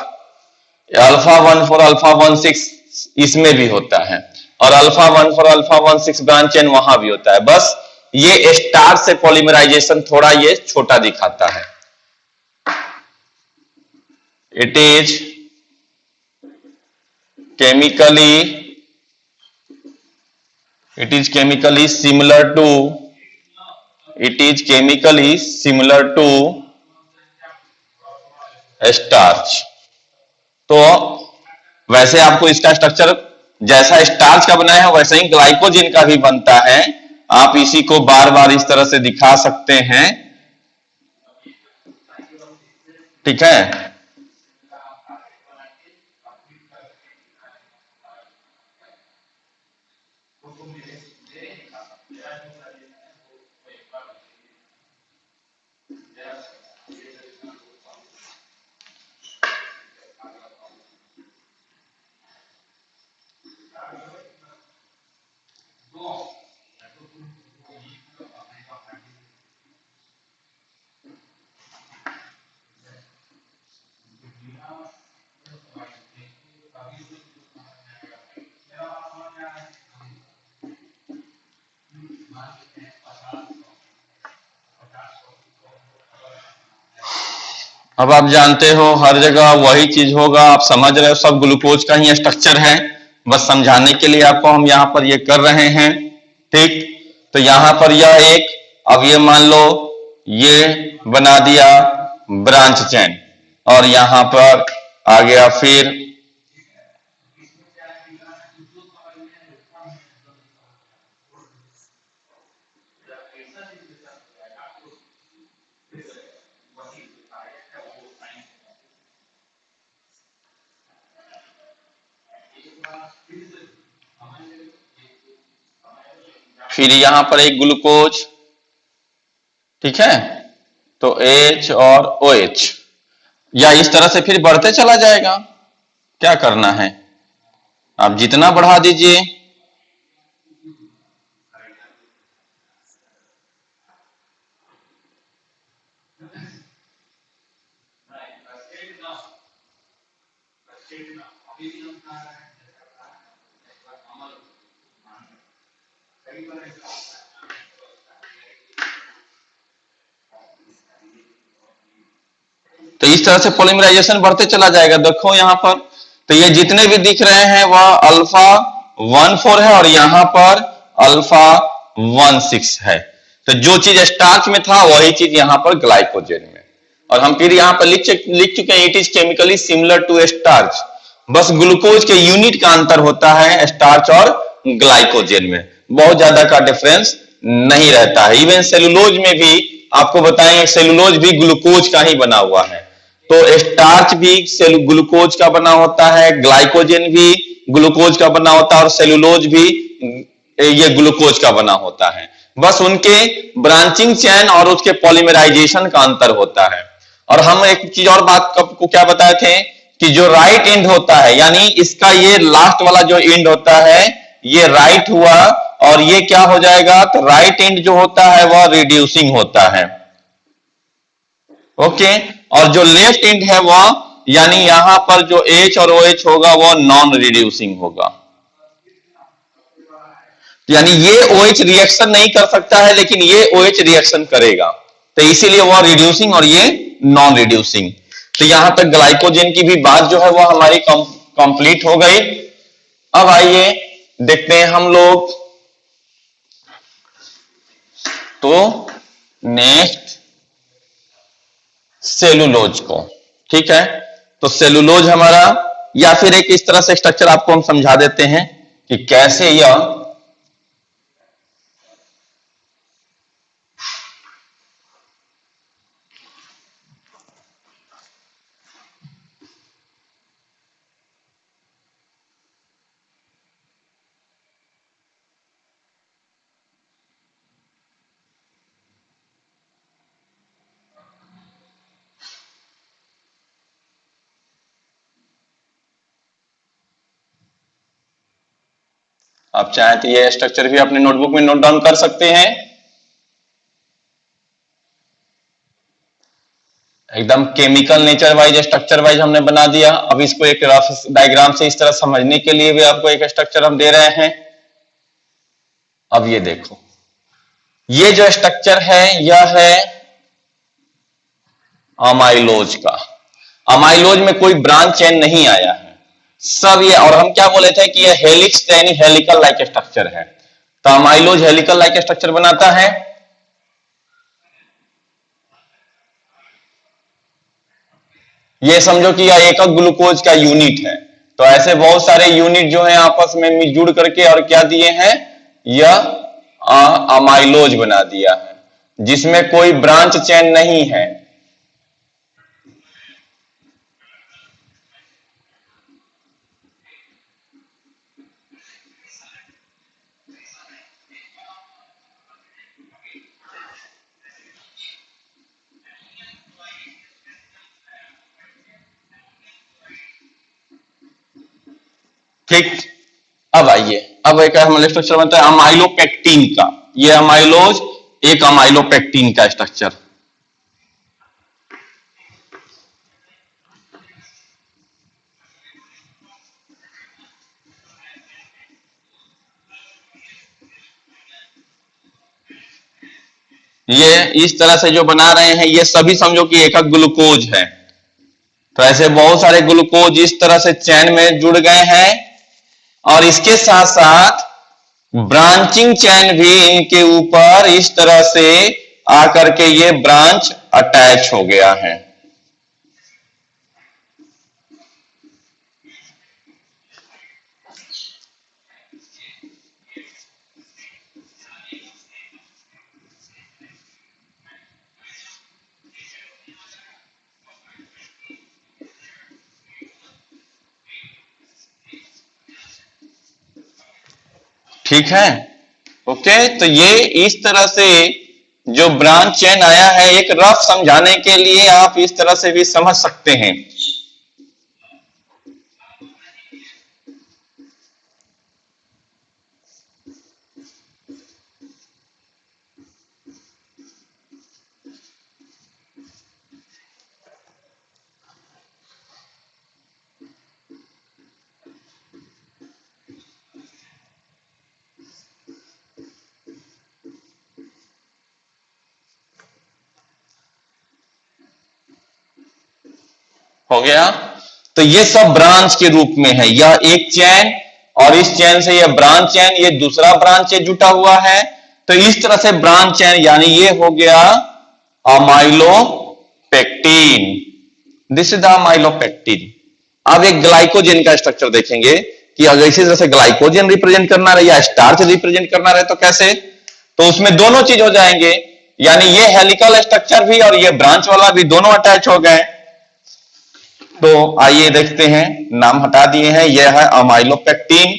Speaker 1: अल्फा 1,4 अल्फा 1,6 इसमें भी होता है और अल्फा 1,4 अल्फा 1,6 ब्रांच चैन वहां भी होता है, बस ये स्टार से पॉलीमराइजेशन थोड़ा ये छोटा दिखाता है। It is chemically similar to starch. तो वैसे आपको इसका स्ट्रक्चर जैसा स्टार्च का बनाया है वैसे ही ग्लाइकोजन का भी बनता है। आप इसी को बार बार इस तरह से दिखा सकते हैं, ठीक है। अब आप जानते हो हर जगह वही चीज होगा, आप समझ रहे हो, सब ग्लूकोज का ही स्ट्रक्चर है। बस समझाने के लिए आपको हम यहां पर ये कर रहे हैं, ठीक। तो यहां पर यह एक, अब ये मान लो ये बना दिया ब्रांच चेन और यहां पर आ गया फिर यहां पर एक ग्लूकोज, ठीक है। तो H और OH या इस तरह से फिर बढ़ते चला जाएगा। क्या करना है, आप जितना बढ़ा दीजिए। तो इस तरह से पॉलीमराइजेशन बढ़ते चला जाएगा। देखो यहां पर, तो ये जितने भी दिख रहे हैं वह अल्फा 1,4 है और यहां पर अल्फा 1,6 है। तो जो चीज स्टार्च में था वही चीज यहां पर ग्लाइकोजन में, और हम फिर यहां पर लिख चुके हैं it is chemically similar to starch. बस ग्लूकोज के यूनिट का अंतर होता है स्टार्च और ग्लाइकोजन में, बहुत ज्यादा का डिफरेंस नहीं रहता है। इवन सेलुलोज में भी आपको बताएं, सेलुलोज भी ग्लूकोज का ही बना हुआ है। तो स्टार्च भी ग्लूकोज का बना होता है, ग्लाइकोजन भी ग्लूकोज का बना होता है और सेलुलोज भी ये ग्लूकोज का बना होता है। बस उनके ब्रांचिंग चेन और उसके पॉलीमराइजेशन का अंतर होता है। और हम एक चीज और बात को क्या बताए थे कि जो राइट एंड होता है, यानी इसका ये लास्ट वाला जो एंड होता है ये राइट हुआ और ये क्या हो जाएगा, तो राइट एंड जो होता है वह रिड्यूसिंग होता है, ओके। और जो लेफ्ट एंड है वह, यानी यहां पर जो H और OH होगा वह नॉन रिड्यूसिंग होगा। यानी ये OH रिएक्शन नहीं कर सकता है लेकिन ये OH रिएक्शन करेगा, तो इसीलिए वह रिड्यूसिंग और ये नॉन रिड्यूसिंग। तो यहां तक ग्लाइकोजन की भी बात जो है वह हमारी कंप्लीट हो गई। अब आइए देखते हैं हम लोग। तो नेक्स्ट सेलुलोज को, ठीक है। तो सेलुलोज हमारा, या फिर एक इस तरह से स्ट्रक्चर आपको हम समझा देते हैं कि कैसे यह आप चाहें तो ये स्ट्रक्चर भी अपने नोटबुक में नोट डाउन कर सकते हैं। एकदम chemical nature wise, structure wise हमने बना दिया। अब इसको एक डायग्राम से इस तरह समझने के लिए भी आपको एक स्ट्रक्चर हम दे रहे हैं। अब ये देखो, ये जो स्ट्रक्चर है यह है अमाइलोज का। अमाइलोज में कोई ब्रांच चेन नहीं आया है सब ये, और हम क्या बोले थे कि ये हेलिक्स यानी हेलिकल लाइक स्ट्रक्चर है। तो अमाइलोज हेलिकल लाइक स्ट्रक्चर बनाता है। ये समझो कि यह एकक ग्लूकोज का यूनिट है। तो ऐसे बहुत सारे यूनिट जो है आपस में जुड़ करके और क्या दिए हैं, यह अमाइलोज बना दिया है जिसमें कोई ब्रांच चेन नहीं है। ठीक। अब आइए, अब एक हमारे स्ट्रक्चर बनता है अमाइलोपेक्टिन का। ये अमाइलोज एक अमाइलोपेक्टिन का स्ट्रक्चर। ये इस तरह से जो बना रहे हैं ये सभी समझो कि एकक ग्लूकोज है। तो ऐसे बहुत सारे ग्लूकोज इस तरह से चैन में जुड़ गए हैं, और इसके साथ साथ ब्रांचिंग चैन भी इनके ऊपर इस तरह से आकर के ये ब्रांच अटैच हो गया है। ठीक है, ओके। तो ये इस तरह से जो ब्रांच चेन आया है, एक रफ समझाने के लिए आप इस तरह से भी समझ सकते हैं। हो गया। तो ये सब ब्रांच के रूप में है, यह एक चैन, और इस चैन से यह ब्रांच चैन, ये दूसरा ब्रांच चेन जुटा हुआ है। तो इस तरह से ब्रांच चैन, यानी ये हो गया amylopectin. This is the amylopectin. अब एक ग्लाइकोजेन का स्ट्रक्चर देखेंगे कि अगर इसी तरह से ग्लाइकोजेन रिप्रेजेंट करना रहे या स्टार्च रिप्रेजेंट करना रहे तो कैसे। तो उसमें दोनों चीज हो जाएंगे, यानी ये हेलिकल स्ट्रक्चर भी और ये ब्रांच वाला भी दोनों अटैच हो गए। तो आइए देखते हैं, नाम हटा दिए हैं, यह है अमाइलोपेक्टिन।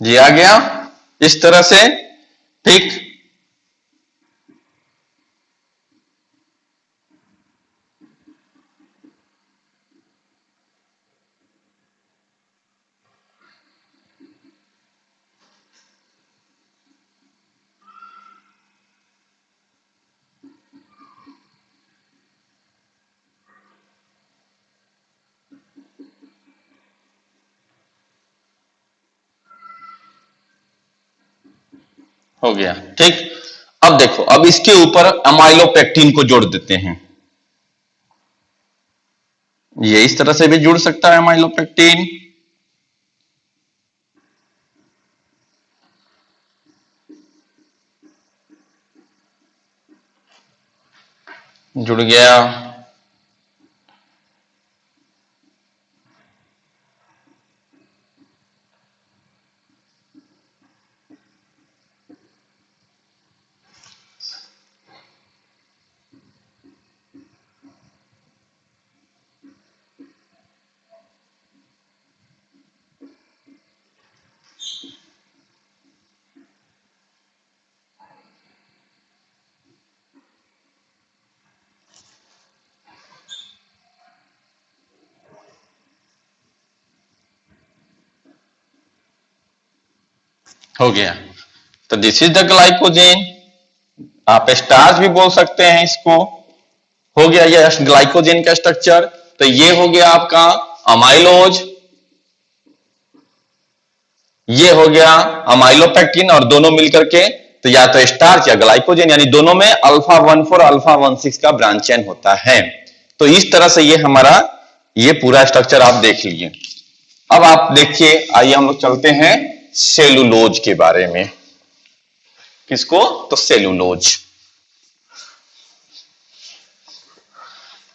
Speaker 1: जी आ गया। इस तरह से, ठीक। हो गया, ठीक। अब देखो, अब इसके ऊपर अमाइलोपेक्टिन को जोड़ देते हैं। ये इस तरह से भी जुड़ सकता है अमाइलोपेक्टिन। जुड़ गया। हो गया। तो दिस इज द ग्लाइकोजेन। आप स्टार्च भी बोल सकते हैं इसको। हो गया ये ग्लाइकोजेन का स्ट्रक्चर। तो ये हो गया आपका अमाइलोज, ये हो गया अमाइलोपेक्टिन, और दोनों मिलकर के तो या तो स्टार्च या ग्लाइकोजेन, यानी दोनों में अल्फा 1,4 अल्फा 1,6 का ब्रांच चेन होता है। तो इस तरह से ये हमारा ये पूरा स्ट्रक्चर आप देख लीजिए। अब आप देखिए, आइए हम लोग चलते हैं सेलुलोज के बारे में। किसको? तो सेलुलोज।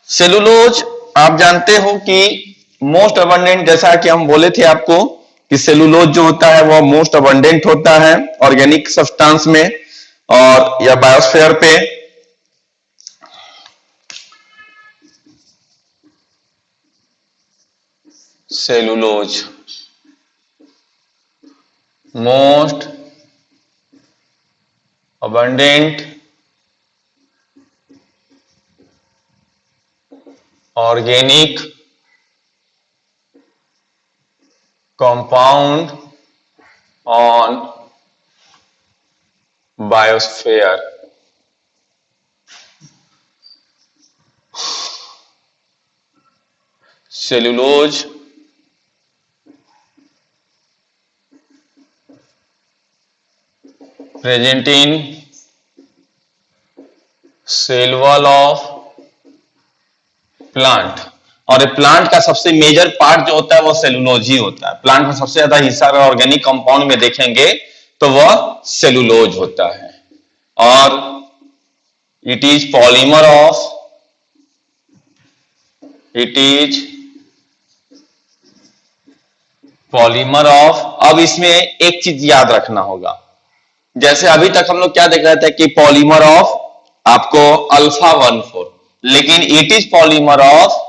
Speaker 1: सेलुलोज आप जानते हो कि मोस्ट अबंडेंट, जैसा कि हम बोले थे आपको कि सेलुलोज जो होता है वो मोस्ट अबंडेंट होता है ऑर्गेनिक सब्सटेंस में और या बायोस्फीयर पे। Cellulose most abundant organic compound on biosphere. Cellulose present in cell wall of plant, और ये प्लांट का सबसे मेजर पार्ट जो होता है वो सेलुलोज ही होता है। प्लांट में सबसे ज्यादा हिस्सा अगर ऑर्गेनिक कंपाउंड में देखेंगे तो वह सेलुलोज होता है। और it is polymer of, it is polymer of. अब इसमें एक चीज याद रखना होगा, जैसे अभी तक हम लोग क्या देख रहे थे कि पॉलीमर ऑफ आपको अल्फा 1,4, लेकिन it is polymer of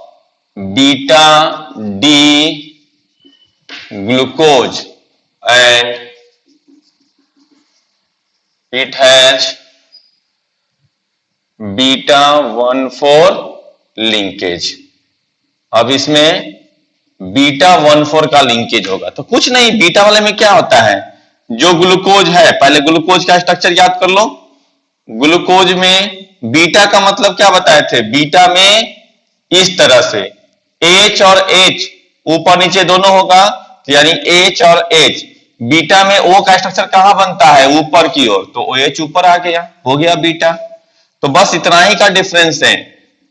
Speaker 1: beta D glucose and it has beta 1,4 linkage. अब इसमें बीटा 1,4 का लिंकेज होगा। तो कुछ नहीं, बीटा वाले में क्या होता है, जो ग्लूकोज है, पहले ग्लूकोज का स्ट्रक्चर याद कर लो। ग्लूकोज में बीटा का मतलब क्या बताए थे, बीटा में इस तरह से H और H ऊपर नीचे दोनों होगा, यानी H और H। बीटा में O का स्ट्रक्चर कहां बनता है, ऊपर की ओर, तो OH ऊपर आ गया, हो गया बीटा। तो बस इतना ही का डिफरेंस है,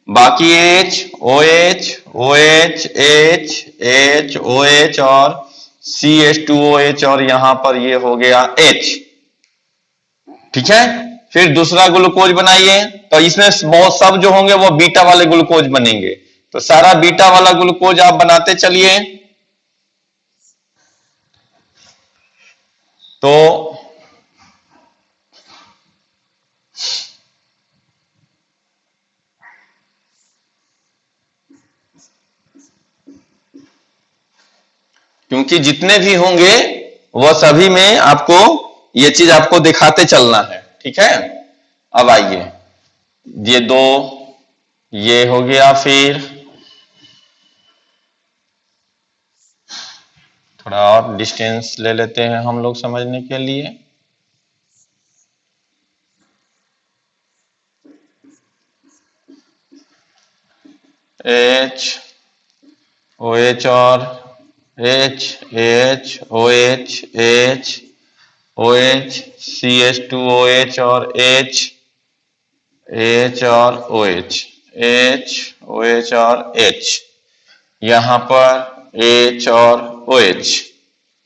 Speaker 1: बाकी H OH OH H H OH और CH2OH, और यहां पर ये हो गया H। ठीक है, फिर दूसरा ग्लूकोज बनाइए, तो इसमें बहुत सब जो होंगे वो बीटा वाले ग्लूकोज बनेंगे। तो सारा बीटा वाला ग्लूकोज आप बनाते चलिए। तो क्योंकि जितने भी होंगे वह सभी में आपको ये चीज आपको दिखाते चलना है, ठीक है। अब आइए, ये दो, ये हो गया, फिर थोड़ा और डिस्टेंस ले लेते हैं हम लोग समझने के लिए। H OH और H H OH H OH CH2OH और H H और OH H OH और H, यहां पर H और OH,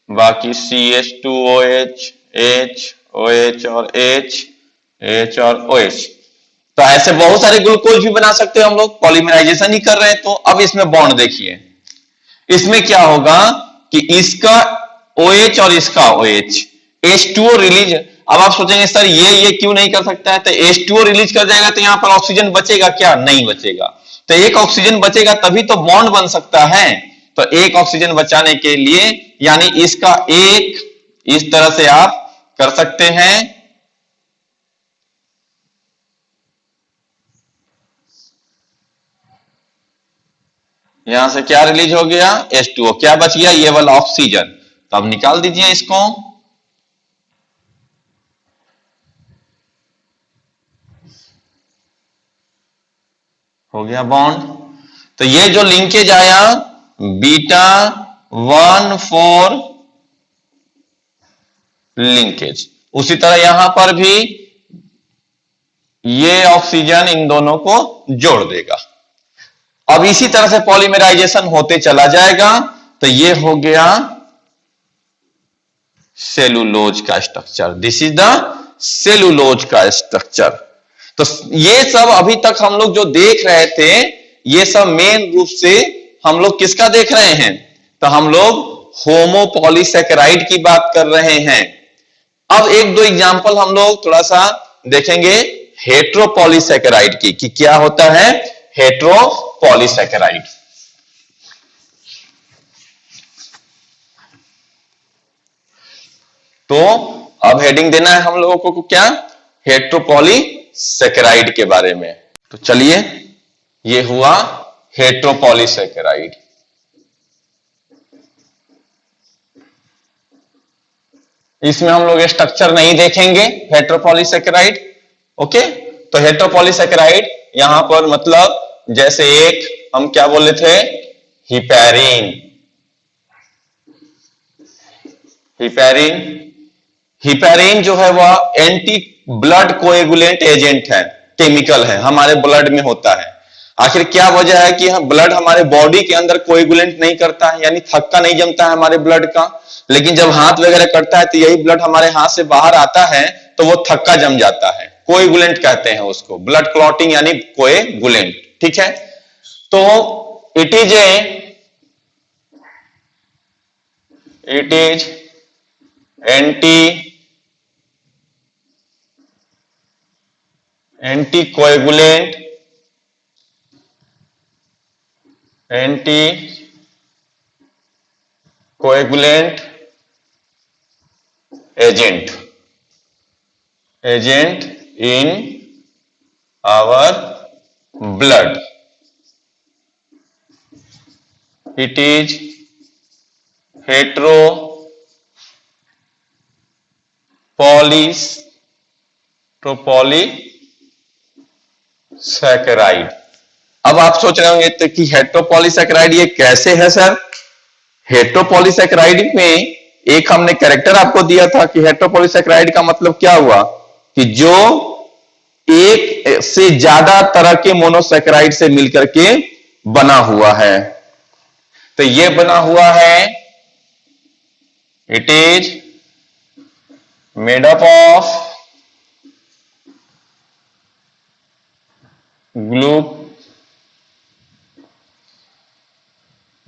Speaker 1: बाकी CH2OH H OH और H H और OH। तो ऐसे बहुत सारे ग्लूकोज भी बना सकते हैं हम लोग, पॉलीमराइजेशन ही कर रहे हैं। तो अब इसमें बॉन्ड देखिए, इसमें क्या होगा कि इसका OH और इसका OH H2O रिलीज। अब आप सोचेंगे सर ये क्यों नहीं कर सकता है, तो H2O रिलीज कर जाएगा तो यहां पर ऑक्सीजन बचेगा क्या, नहीं बचेगा। तो एक ऑक्सीजन बचेगा तभी तो बॉन्ड बन सकता है। तो एक ऑक्सीजन बचाने के लिए यानी इसका एक इस तरह से आप कर सकते हैं, यहां से क्या रिलीज हो गया, H2O, क्या बच गया, ये वाला ऑक्सीजन। तो अब निकाल दीजिए इसको, हो गया बॉन्ड। तो ये जो लिंकेज आया β1,4 लिंकेज, उसी तरह यहां पर भी ये ऑक्सीजन इन दोनों को जोड़ देगा। अब इसी तरह से पॉलीमराइजेशन होते चला जाएगा। तो ये हो गया सेलुलोज का structure, this is the cellulose का स्ट्रक्चर। तो ये सब अभी तक हम लोग जो देख रहे थे, ये सब मेन रूप से हम लोग किसका देख रहे हैं, तो हम लोग होमोपॉलीसैकेराइड की बात कर रहे हैं। अब एक दो एग्जांपल हम लोग थोड़ा सा देखेंगे हेट्रोपॉलीसैकेराइड की, कि क्या होता है हेट्रोपॉलीसैकेराइड। तो अब हेडिंग देना है हम लोगों को क्या, हेट्रोपॉलीसैकेराइड के बारे में। तो चलिए, ये हुआ हेट्रोपॉलीसैकेराइड। इसमें हम लोग स्ट्रक्चर नहीं देखेंगे हेट्रोपॉलीसैकेराइड, ओके। तो हेट्रोपॉलीसैकेराइड यहां पर मतलब जैसे एक हम क्या बोले थे, हिपैरिन। हिपैरिन हिपैरिन जो है वह एंटी ब्लड कोएगुलेंट एजेंट है, केमिकल है, हमारे ब्लड में होता है। आखिर क्या वजह है कि ब्लड हमारे बॉडी के अंदर कोएगुलेंट नहीं करता है, यानी थक्का नहीं जमता है हमारे ब्लड का, लेकिन जब हाथ वगैरह करता है तो यही ब्लड हमारे हाथ से बाहर आता है तो वो थक्का जम जाता है, कोएगुलेंट कहते हैं उसको, ब्लड क्लॉटिंग यानी कोएगुलेंट, ठीक है। तो it is anti coagulant agent in our blood. It is heteropolysaccharide. अब आप सोच रहे होंगे तो कि हेट्रोपॉलीसैकेराइड ये कैसे है सर। हेट्रोपॉलीसैकेराइड में एक हमने कैरेक्टर आपको दिया था कि हेट्रोपॉलीसैकेराइड का मतलब क्या हुआ कि जो एक से ज्यादा तरह के मोनोसैकेराइड से मिलकर के बना हुआ है। तो ये बना हुआ है, it is made up of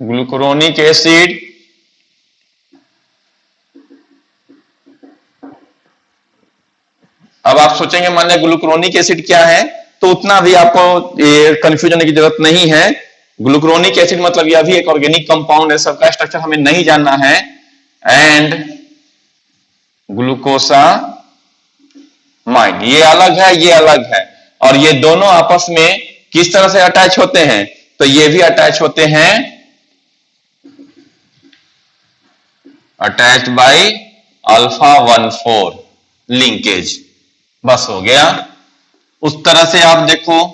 Speaker 1: glucuronic acid, अब आप सोचेंगे मान ग्लूकुरोनिक एसिड क्या है, तो उतना भी आपको कंफ्यूजन होने की जरूरत नहीं है। ग्लूकुरोनिक एसिड मतलब यह भी एक ऑर्गेनिक कंपाउंड है, सबका स्ट्रक्चर हमें नहीं जानना है। And glucosamine. ये अलग है, ये अलग है, और ये दोनों आपस में किस तरह से अटैच होते हैं? तो ये भी अटैच होते हैं अटैच्ड बाय अल्फा 1,4 लिंकेज। बस हो गया। उस तरह से आप देखो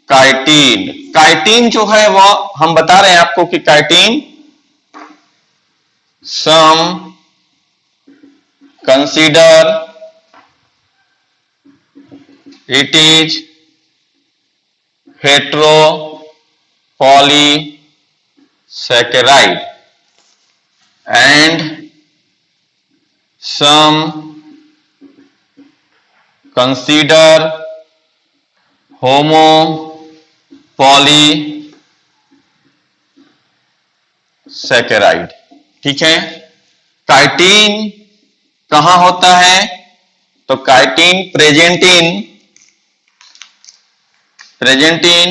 Speaker 1: काइटिन। काइटिन जो है वो हम बता रहे हैं आपको कि chitin some consider it is hetero polysaccharide and some consider homo polysaccharide. ठीक है। काइटिन कहां होता है? तो chitin present in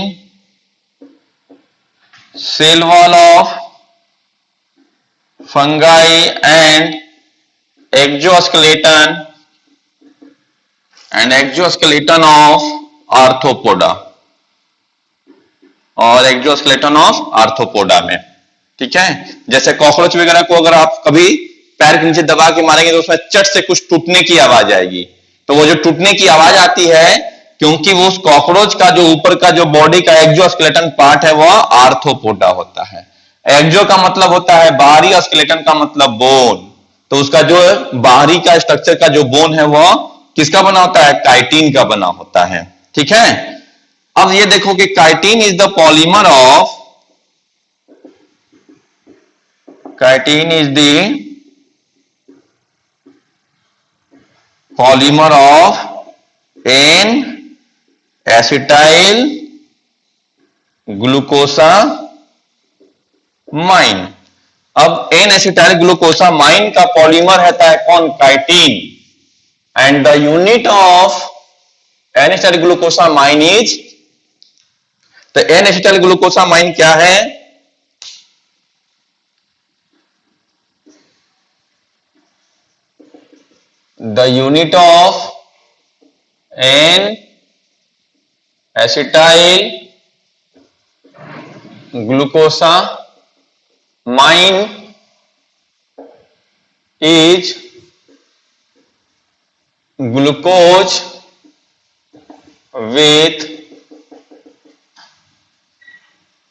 Speaker 1: cell wall of fungi and exoskeleton of arthropoda में। ठीक है। जैसे कॉकरोच वगैरह को अगर आप कभी पैर के नीचे दबा के मारेंगे तो उसमें चट से कुछ टूटने की आवाज आएगी। तो वो जो टूटने की आवाज आती है क्योंकि वो उस कॉकरोच का जो ऊपर का जो बॉडी का एक्सोस्केलेटन पार्ट है वह आर्थ्रोपोडा होता है। एक्सो का मतलब होता है बाहरी और स्केलेटन का मतलब बोन। तो उसका जो बाहरी का स्ट्रक्चर का जो बोन है वह किसका बना होता है? काइटिन का बना होता है। ठीक है। अब ये देखो कि chitin is the polymer of N acetyl glucosamine. अब एन एसिटाइल ग्लूकोसामाइन का पॉलीमर रहता है कौन? Chitin. And the unit of N acetyl glucosamine is, तो एन एसिटाइल ग्लूकोसामाइन क्या है? The unit of N acetyl glucosamine is glucose with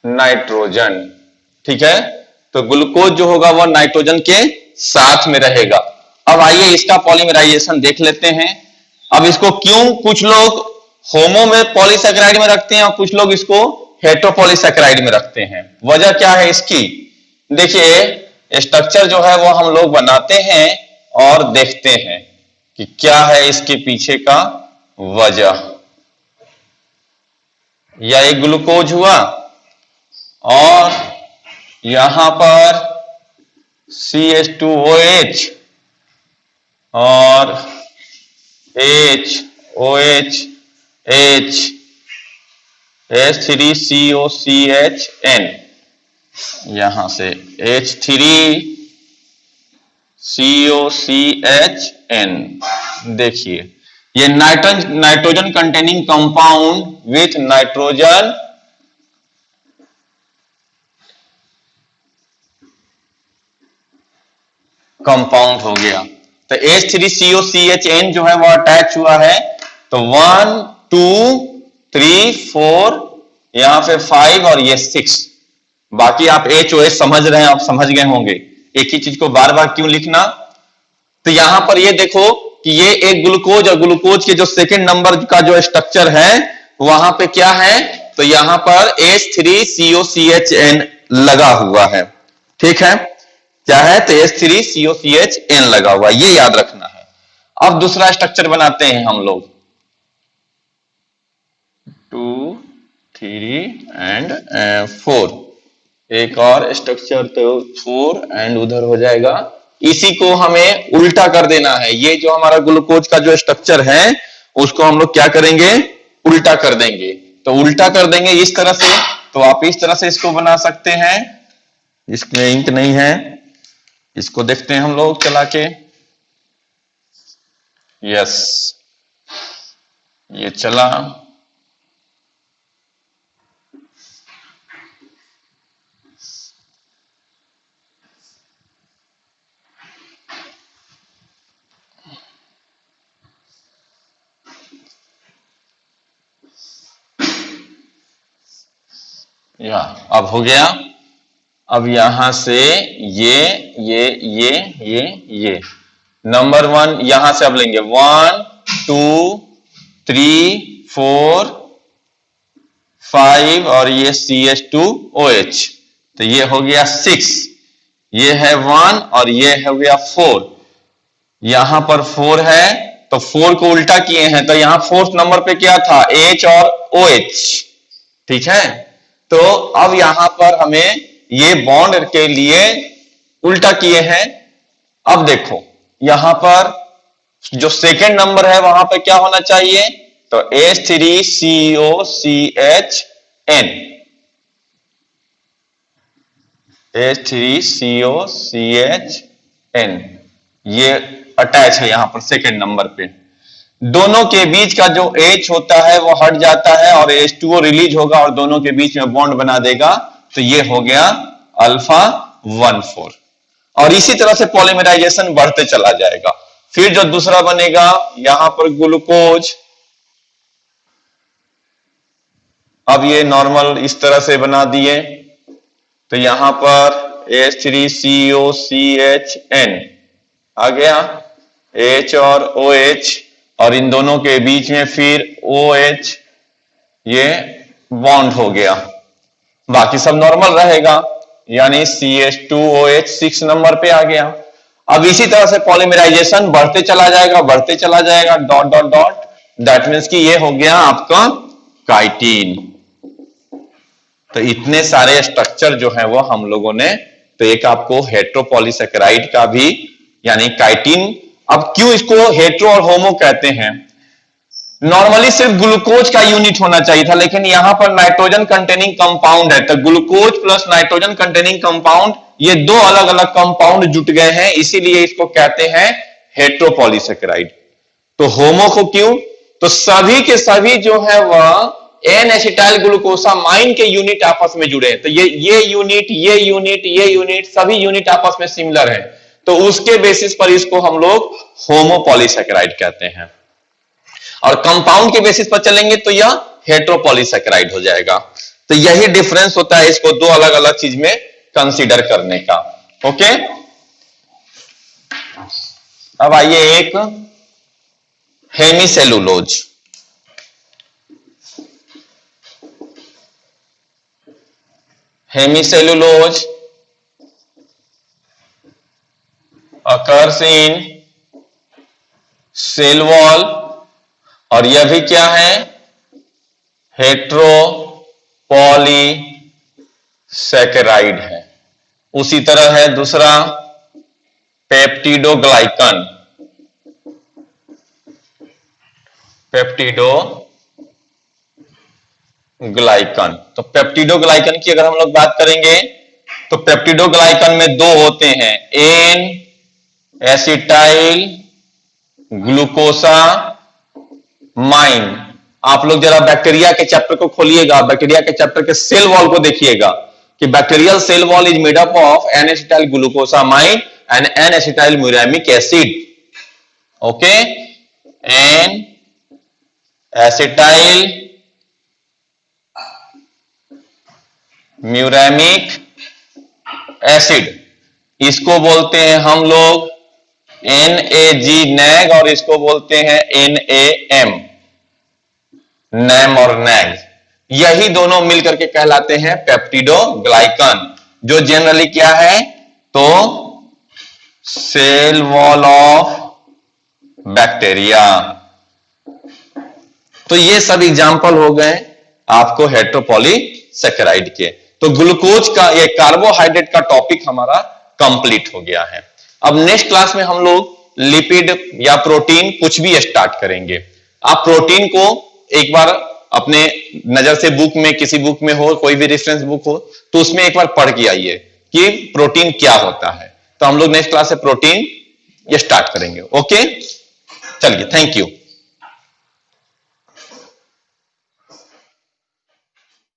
Speaker 1: nitrogen. ठीक है। तो ग्लूकोज जो होगा वह नाइट्रोजन के साथ में रहेगा। अब आइए इसका पॉलीमराइजेशन देख लेते हैं। अब इसको क्यों कुछ लोग होमो में पॉलीसैकेराइड में रखते हैं और कुछ लोग इसको हेट्रोपॉलीसैकेराइड में रखते हैं। वजह क्या है इसकी? देखिए स्ट्रक्चर जो है वो हम लोग बनाते हैं और देखते हैं कि क्या है इसके पीछे का वजह। यह एक ग्लूकोज हुआ और यहां पर CH2OH और HOH H H3COCHN, यहां से H3COCHN। देखिए ये nitrogen containing compound with nitrogen compound हो गया। तो H3COCHN जो है वो अटैच हुआ है। तो 1 2 3 4 यहां पे 5 और ये 6। बाकी आप HOH समझ रहे हैं, आप समझ गए होंगे। एक ही चीज को बार बार क्यों लिखना? तो यहां पर ये देखो कि ये एक ग्लूकोज और ग्लूकोज के जो सेकंड नंबर का जो स्ट्रक्चर है वहां पे क्या है? तो यहां पर H3COCHN लगा हुआ है। ठीक है। क्या है? तो H3COCHN लगा हुआ, ये याद रखना है। अब दूसरा स्ट्रक्चर बनाते हैं हम लोग 2 3 एंड 4। एक और स्ट्रक्चर तो 4 एंड उधर हो जाएगा। इसी को हमें उल्टा कर देना है। ये जो हमारा ग्लूकोज का जो स्ट्रक्चर है उसको हम लोग क्या करेंगे? उल्टा कर देंगे। तो उल्टा कर देंगे इस तरह से। तो आप इस तरह से इसको बना सकते हैं। इसमें इंक नहीं है, इसको देखते हैं हम लोग चला के। यस, ये चला। या अब हो गया। अब यहां से ये नंबर 1 यहां से अब लेंगे 1 2 3 4 5 और ये CH2OH, तो ये हो गया 6, ये है 1 और ये हो गया 4। यहां पर 4 है तो 4 को उल्टा किए हैं, तो यहां 4th नंबर पे क्या था, H और OH, ठीक है। तो अब यहां पर हमें ये बॉन्ड के लिए उल्टा किए हैं। अब देखो यहां पर जो सेकंड नंबर है वहां पे क्या होना चाहिए, तो H3COCHN, H3COCHN ये अटैच है यहां पर सेकंड नंबर पे। दोनों के बीच का जो H होता है वो हट जाता है और H2O रिलीज होगा और दोनों के बीच में बॉन्ड बना देगा, तो ये हो गया अल्फा 1,4। और इसी तरह से पॉलीमराइजेशन बढ़ते चला जाएगा। फिर जो दूसरा बनेगा यहां पर ग्लूकोज, अब ये नॉर्मल इस तरह से बना दिए, तो यहां पर H3COCHN आ गया, H और OH और इन दोनों के बीच में फिर OH, ये बॉन्ड हो गया, बाकी सब नॉर्मल रहेगा, यानी CH2OH 6 नंबर पे आ गया। अब इसी तरह से पॉलीमराइजेशन बढ़ते चला जाएगा, बढ़ते चला जाएगा, dot dot dot, that means कि ये हो गया आपका काइटिन। तो इतने सारे स्ट्रक्चर जो है वो हम लोगों ने, तो एक आपको हेट्रोपॉलीसेकेराइड का भी यानी काइटिन। अब क्यों इसको हेट्रो और होमो कहते हैं, नॉर्मली सिर्फ ग्लूकोज का यूनिट होना चाहिए था, लेकिन यहां पर नाइट्रोजन कंटेनिंग कंपाउंड है, तो glucose plus nitrogen containing compound, ये दो अलग अलग कंपाउंड जुट गए हैं, इसीलिए इसको कहते हैं हेट्रोपॉलीसेकेराइड। तो होमो को क्यों, तो सभी के सभी जो है वह एन एसिटाइल ग्लूकोसामाइन के यूनिट आपस में जुड़े हैं, तो ये यूनिट सभी यूनिट आपस में सिमिलर है, तो उसके बेसिस पर इसको हम लोग होमोपॉलीसेकेराइड कहते हैं। और कंपाउंड के बेसिस पर चलेंगे तो यह हेट्रोपॉलीसेकेराइड हो जाएगा। तो यही डिफरेंस होता है इसको दो अलग अलग चीज में कंसीडर करने का। ओके, अब आइए एक hemicellulose. Hemicellulose occurs in cell wall, और यह भी क्या है, हेट्रोपॉलीसेकेराइड है। उसी तरह है दूसरा पेप्टिडोग्लाइकन, पेप्टिडोग्लाइकन। तो पेप्टिडोग्लाइकन की अगर हम लोग बात करेंगे तो पेप्टिडोग्लाइकन में दो होते हैं, एन एसिटाइल ग्लूकोसामाइन। आप लोग जरा बैक्टीरिया के चैप्टर को खोलिएगा, बैक्टीरिया के चैप्टर के सेल वॉल को देखिएगा कि bacterial cell wall is made up of N acetyl glucosamine and N acetyl muramic acid. Okay, N acetyl muramic acid, इसको बोलते हैं हम लोग NAG नैग, और इसको बोलते हैं NAM नैम और नैग। यही दोनों मिलकर के कहलाते हैं पेप्टिडोग्लाइकन, जो जनरली क्या है, तो सेल वॉल ऑफ बैक्टीरिया। तो ये सब एग्जाम्पल हो गए आपको हेट्रोपॉलीसेकेराइड के। तो ग्लूकोज का ये कार्बोहाइड्रेट का टॉपिक हमारा कंप्लीट हो गया है। अब नेक्स्ट क्लास में हम लोग लिपिड या प्रोटीन कुछ भी स्टार्ट करेंगे। आप प्रोटीन को एक बार अपने नजर से बुक में, किसी बुक में हो, कोई भी रेफरेंस बुक हो, तो उसमें एक बार पढ़ के आइए कि प्रोटीन क्या होता है। तो हम लोग नेक्स्ट क्लास से प्रोटीन ये स्टार्ट करेंगे। ओके। चलिए, थैंक यू।